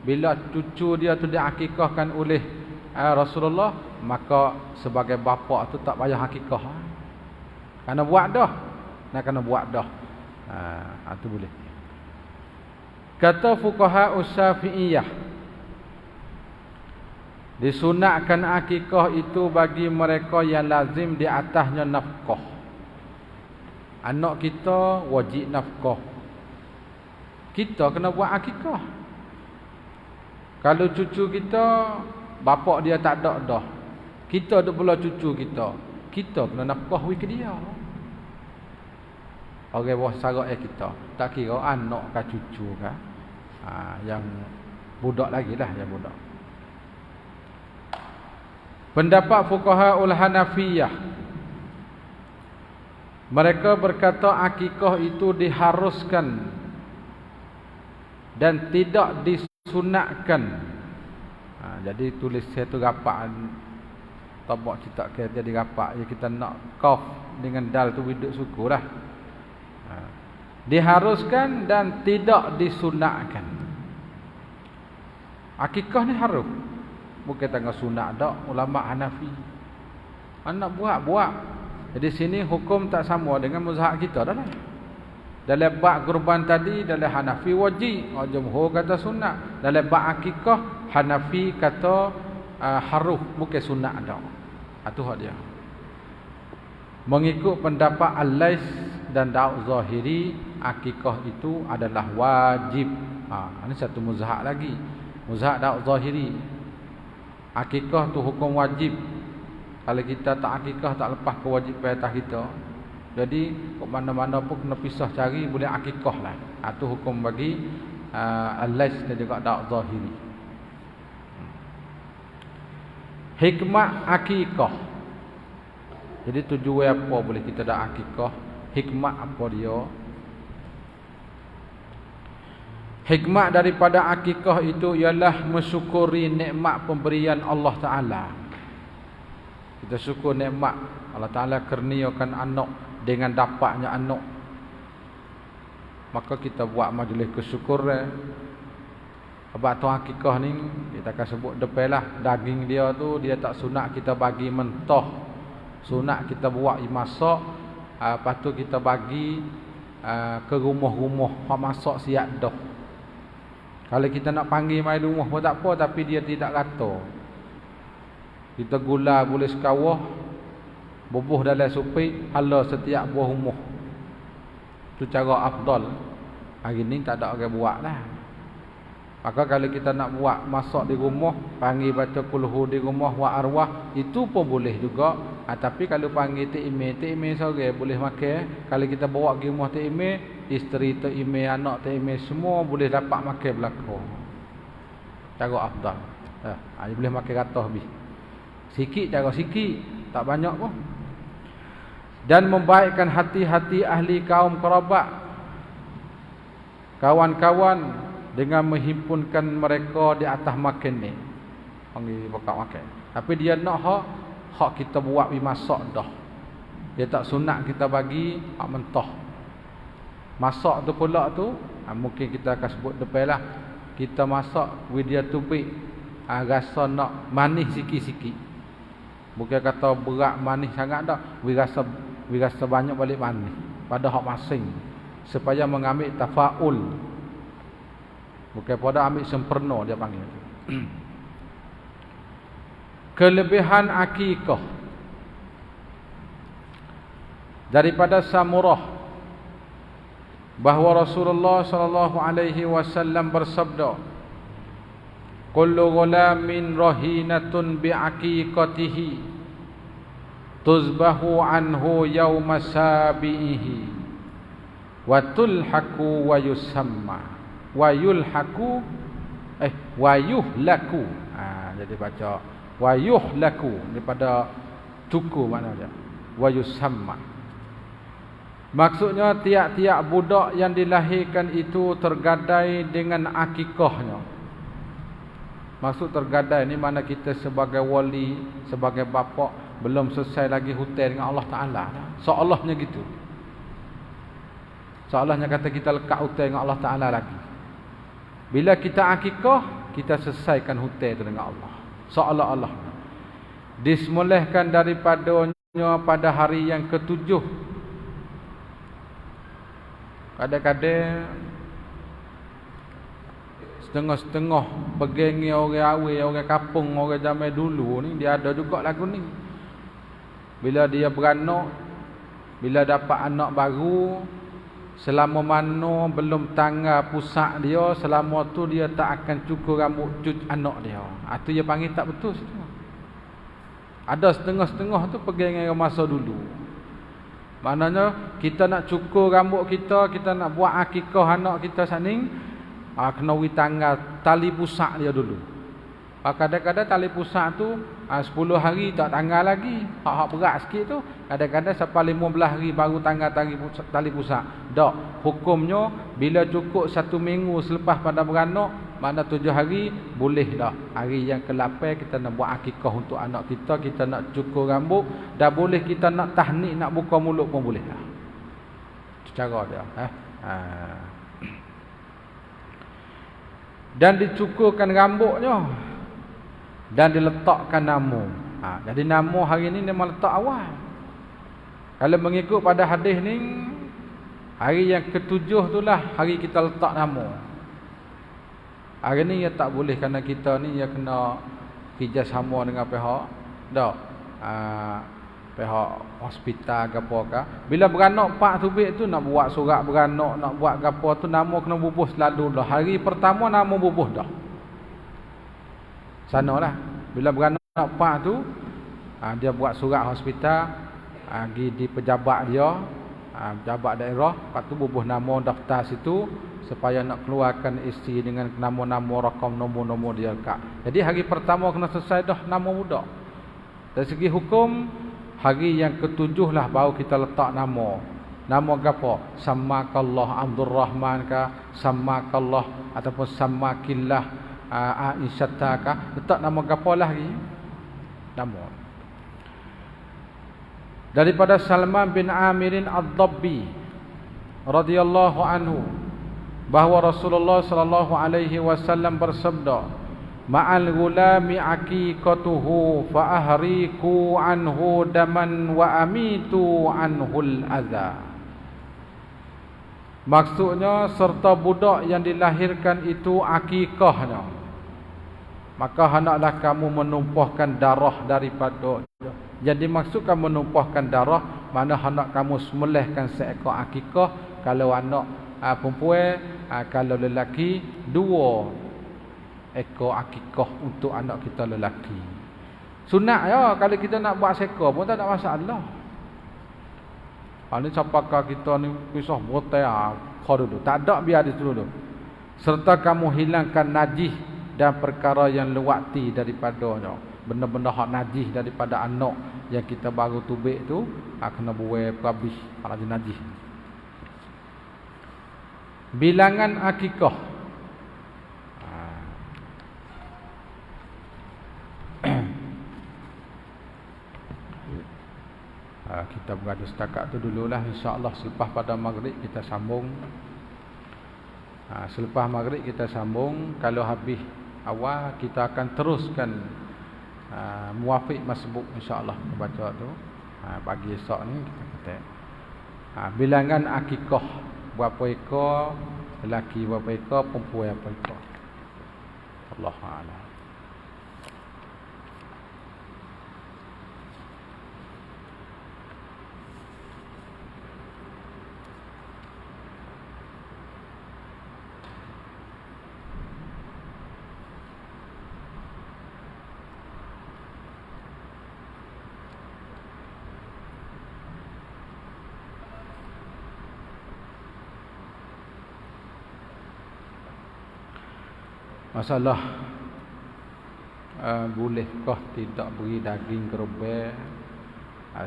Bila cucu dia tu diakikahkan oleh Rasulullah, maka sebagai bapa tu tak payah akikah. Kena buat dah. Nak kena buat dah. Tu boleh. Kata fuqaha Syafi'iyah, disunatkan akikah itu bagi mereka yang lazim di atasnya nafkah. Anak kita wajib nafkah, kita kena buat akikah. Kalau cucu kita bapak dia tak ada dah, kita duk pula cucu kita kena nafkah ke dia. Orang bawah sarak kita, tak kira anak ke cucu ke, yang budak lagi lah, yang budak. Pendapat fuqaha Hanafiyah, mereka berkata akikah itu diharuskan dan tidak disunatkan. Jadi tulis saya tu rapak, tabak kita kata jadi rapak, ya kita nak qaf dengan dal tu hidup suku lah. Diharuskan dan tidak disunatkan. Akikah ni harus, bukan tengah sunat dak. Ulama Hanafi anak buat. Jadi sini hukum tak sama dengan mazhab kita dah lah. Dalam bab kurban tadi, dalam Hanafi wajib, jumhur kata sunat. Dalam bab akikah, Hanafi kata harus, bukan sunat dah. Itu hak dia. Mengikut pendapat Al-Lais dan Daud Zahiri, akikah itu adalah wajib. Ini satu mazhab lagi. Mazhab Daud Zahiri, akikah tu hukum wajib. Kalau kita tak akikah, tak lepas kewajipan atas kita. Jadi ke mana-mana pun kena pisah cari, boleh akikah lah. Itu hukum bagi Al-Lais dan juga Daud Zahiri. Hikmah akikah. Jadi tujuan apa boleh kita dak akikah? Hikmah apa dia? Hikmah daripada akikah itu ialah mensyukuri nikmat pemberian Allah Ta'ala. Kita syukur nikmat Allah Ta'ala kurniakan anak dengan dapatnya anak. Maka kita buat majlis kesyukuran. Sebab tu akikah ni kita akan sebut depan lah. Daging dia tu dia tak sunat kita bagi mentah. Sunat kita buat masak. Lepas tu kita bagi ke rumah-rumah hak masak siap dah. Kalau kita nak panggil mai rumah pun tak apa, tapi dia tidak kata. Kita gula boleh sekawah, bubuh dalam supik, hala setiap buah rumah. Itu cara afdal. Hari ni tak ada orang buat lah. Maka kalau kita nak buat masak di rumah, panggil baca kulhu di rumah wa arwah, itu pun boleh juga. Tapi kalau panggil Tok Ime seorang boleh makan. Kalau kita bawa pergi rumah Tok Ime, isteri Tok Ime, anak Tok Ime semua boleh dapat makan belakang. Cara afdal. Boleh makan rata habis. Sikit cara sikit, tak banyak pun. Dan membaikkan hati-hati ahli kaum kerabat, kawan-kawan, dengan menghimpunkan mereka di atas makan ni. Panggil bakal makan. Tapi dia nak hak kita buat masak dah. Dia tak sunat kita bagi hak mentah. Masak tu pula tu, mungkin kita akan sebut depan lah. Kita masak with dia tubik, rasa nak manis sikit-sikit. Bukan kata berat manis sangat dah. We rasa banyak balik manis pada hak masing, supaya mengambil tafaul. Bukan pada ambil sempurna dia panggil. Kelebihan akikah daripada Samurah, bahawa Rasulullah sallallahu alaihi wasallam bersabda, kullu ghulamin rahinatun bi'aqiqatihi tuzbahu anhu yawma sabihi wa tulhaku wa yusamma wa yulhaku wa yuhlaku. Jadi baca wa yuhlaku daripada tuku maknanya wa yusamma. Maksudnya tiap-tiap budak yang dilahirkan itu tergadai dengan akikahnya. Maksud tergadai ni mana kita sebagai wali, sebagai bapa belum selesai lagi hutang dengan Allah Ta'ala. Seolahnya gitu. Seolahnya kata kita lekat hutang dengan Allah Ta'ala lagi. Bila kita akikah, kita selesaikan hutang itu dengan Allah. Seolah-olah disemulihkan daripadanya pada hari yang ketujuh. Kadang-kadang setengah-setengah pegangi orang awil, orang kampung, orang zaman dulu ni, dia ada juga lagu ni. Bila dia beranak, bila dapat anak baru, selama mana belum tanggal pusak dia, selama tu dia tak akan cukur rambut anak dia. Itu dia panggil tak betul situ. Ada setengah-setengah tu pegangi orang masa dulu. Maknanya kita nak cukur rambut kita, kita nak buat akikah anak kita saning, kena beri tanggal tali pusak dia dulu. Kadang-kadang tali pusak tu 10 hari tak tanggal lagi. Hak berat sikit tu kadang-kadang sampai 15 hari baru tanggal tali pusak. Tak, hukumnya bila cukup 1 minggu selepas pada beranak, makna 7 hari boleh dah. Hari yang ke-8 kita nak buat akikah untuk anak kita, kita nak cukur rambut, dah boleh kita nak tahnik, nak buka mulut pun boleh dah. Itu cara dia. Dan dicukurkan rambutnya dan diletakkan nama. Jadi nama hari ni memang letak awal. Kalau mengikut pada hadis ni, hari yang ketujuh itulah hari kita letak nama. Hari ni ya tak boleh kerana kita ni ya kena kerjasama dengan pihak pihak hospital ke apa ke. Bila beranak pak tubik tu nak buat surat beranak, nak buat ke apa tu, nama kena bubuh selalu dah. Hari pertama nama bubuh dah. Sanalah. Bila beranak pak tu, dia buat surat hospital, pergi di pejabat dia, pejabat daerah, lepas tu bubuh nama daftar situ supaya nak keluarkan isteri dengan nama-nama rakam nombor-nombor dia kak. Jadi hari pertama kena selesai dah nama budak. Dari segi hukum, hari yang ketujuh lah baru kita letak nama. Nama apa? Samakallah Abdul Rahman ka, Samakallah ataupun Samakillah Aisyata ka. Letak nama apa lah lagi? Nama. Daripada Salman bin Amirin Ad-Dabbi radhiyallahu anhu bahawa Rasulullah sallallahu alaihi wasallam bersabda, ma'al gulami aqiqatuhu fa ahriku anhu daman wa amitu anhul adza. Maksudnya serta budak yang dilahirkan itu akikahnya, maka hendaklah kamu menumpahkan darah daripada. Jadi maksudkan menumpahkan darah, mana hendak kamu sembelihkan seekor akikah. Kalau anak perempuan, kalau lelaki 2 ekor akikah untuk anak kita lelaki. Sunat ya, kalau kita nak buat seekor pun tak ada masalah. Ini siapakah kita ni pisah botai kau dulu. Tak ada, biar di situ dulu. Serta kamu hilangkan najis dan perkara yang lewati daripadanya. Benda-benda hak najis daripada anak yang kita baru tubik tu, kena buai habis kalau najis. Bilangan akikah. Kita berada setakat tu dululah, insya-Allah selepas pada maghrib kita sambung. Selepas maghrib kita sambung. Kalau habis awal kita akan teruskan muwafiq masbuk, insya-Allah kita baca tu. Pagi esok ni kita kata bilangan akikah berapa ekor, lelaki berapa ekor, perempuan berapa ekor. Allahu a'lam. Masalah bolehkah tidak beri daging kerbau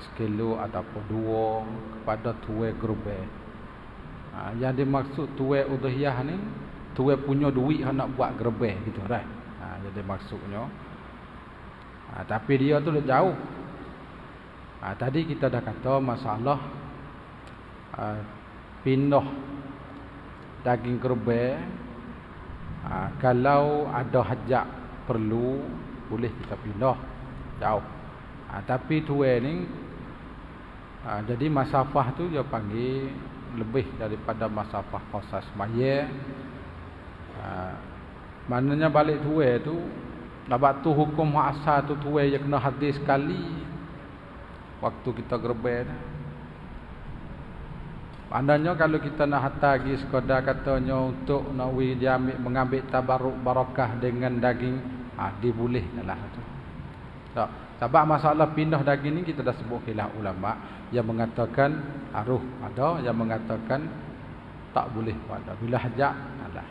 sekilo ataupun 2 kepada tuai kerbau. Yang dimaksud tuai udhiyah ni, tuai punya duit nak buat kerbau gitu dah. Jadi maksudnya. Tapi dia tu dah jauh. Tadi kita dah kata masalah pindah daging kerbau. Kalau ada hajat perlu, boleh kita pindah jauh. Tapi tuai ni jadi masafah tu dia panggil lebih daripada masafah qasas maya. Maknanya balik tuai tu, nak tu hukum asal tu tuai yang kena hadis sekali waktu kita gerbel. Andanya kalau kita nak hantar lagi sekadar katanya untuk nak dia mengambil tabaruk barakah dengan daging, dia boleh lah tu. Sebab masalah pindah daging ni kita dah sebut khilaf ulama, yang mengatakan aruh ada, yang mengatakan tak boleh ada. Bila hajat alah.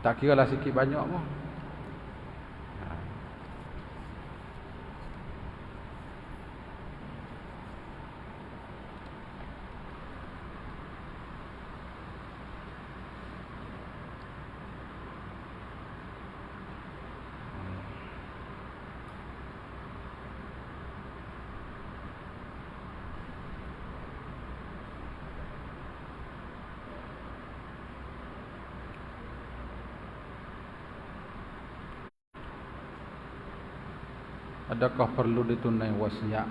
Tak kira lah sikit banyak pun. Adakah perlu ditunai wasiat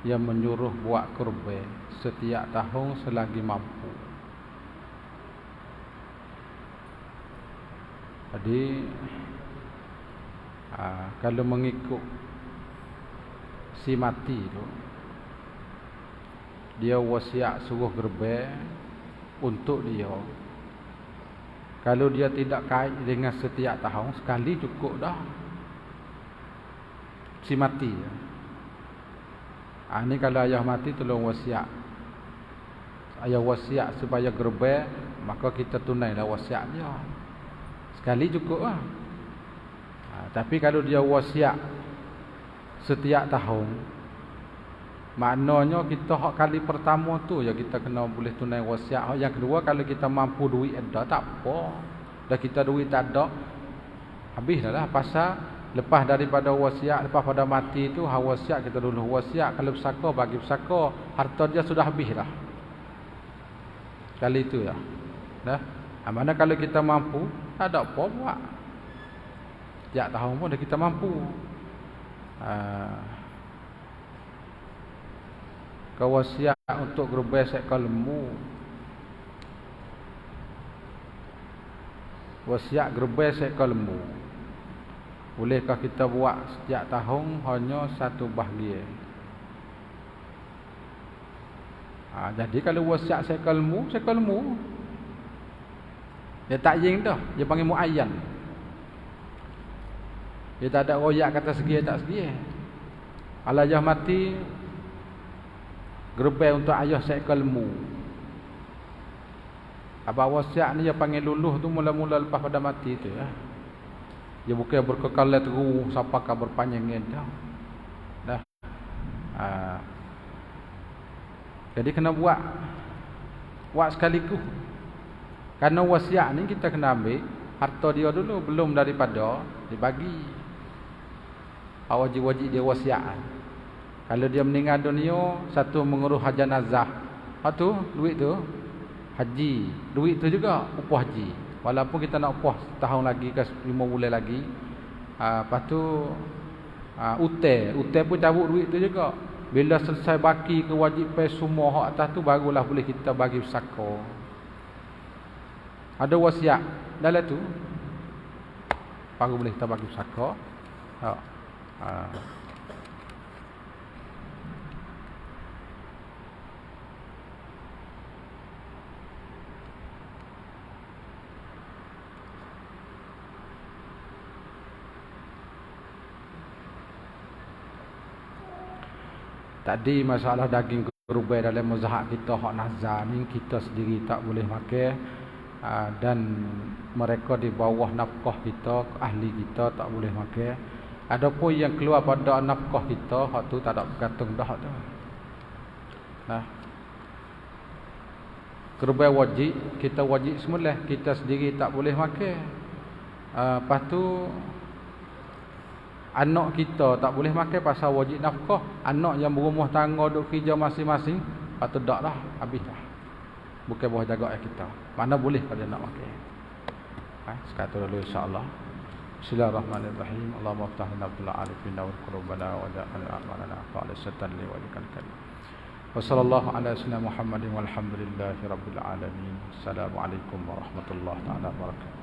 yang menyuruh buat kurban setiap tahun selagi mampu? Jadi kalau mengikut si mati tu, dia wasiat suruh kurban untuk dia. Kalau dia tidak kait dengan setiap tahun, sekali cukup dah. Si mati. Ini kalau ayah mati tolong wasiat. Ayah wasiat supaya gerbel, maka kita tunailah wasiat dia. Sekali cukup lah. Tapi kalau dia wasiat setiap tahun, maknanya kita hak kali pertama tu ya kita kena boleh tunai wasiat. Yang kedua, kalau kita mampu duit ada, tak apa. Dah kita duit tak ada, habis dah lah. Pasal Lepas daripada wasiat, lepas pada mati tu wasiat kita dulu. Wasiat kalau pesaka bagi pesaka, harta dia sudah habis dah. Kali itu ya. Dah. Mana kalau kita mampu, tak ada apa buat. Setiap tahun pun dah kita mampu. Kewasiat untuk gerbai seekor lembu. Wasiat gerbai seekor lembu. Bolehkah kita buat setiap tahun hanya satu bahagian? Jadi kalau wasiat seekor lembu, dia tak jing dah, dia panggil muayyan. Dia tak ada royak kata segi tak segi. Kalau ayah mati, gerbai untuk ayah seekor lembu. Apa wasiat ni dia panggil luluh tu mula-mula lepas pada mati tu ya. Dia bukan berkekal terus sampai ke berpanjangin dah. Jadi kena buat sekaligus. Karena wasiat ni kita kena ambil harta dia dulu, belum daripada dibagi. Wajib-wajib dia wasiat. Kalau dia meninggal dunia, satu mengurus hajat nazah. Satu duit tu haji, duit tu juga upah haji. Walaupun kita nak upah setahun lagi ke 5 bulan lagi, lepas tu utai pun cabut duit tu juga. Bila selesai baki kewajipan semua hak atas tu, barulah boleh kita bagi pesaka. Ada wasiat dalam tu, baru boleh kita bagi pesaka. Tadi masalah daging gerbai dalam mazhab kita hak nazar ni kita sendiri tak boleh makan, dan mereka di bawah nafkah kita, ahli kita tak boleh makan. Adapun yang keluar pada nafkah kita, hak tu tak ada bergantung dah tu. Gerbai wajib, kita wajib semula, kita sendiri tak boleh makan. Lepas tu anak kita tak boleh makan pasal wajib nafkah. Anak yang berumah tangga duk kerja masing-masing, patut dak dah, habis dah. Bukan buah jaga kita. Mana boleh kalau nak makan. Sekarang dulu insya-Allah. Bismillahirrahmanirrahim. Allahumma aftah lana bil arifin wa qulubana wa ja'alna a'malana khalisatan li wajhikal karim. Wa sallallahu ala sayyidina Muhammadin walhamdulillahi rabbil alamin. Assalamualaikum warahmatullahi wabarakatuh.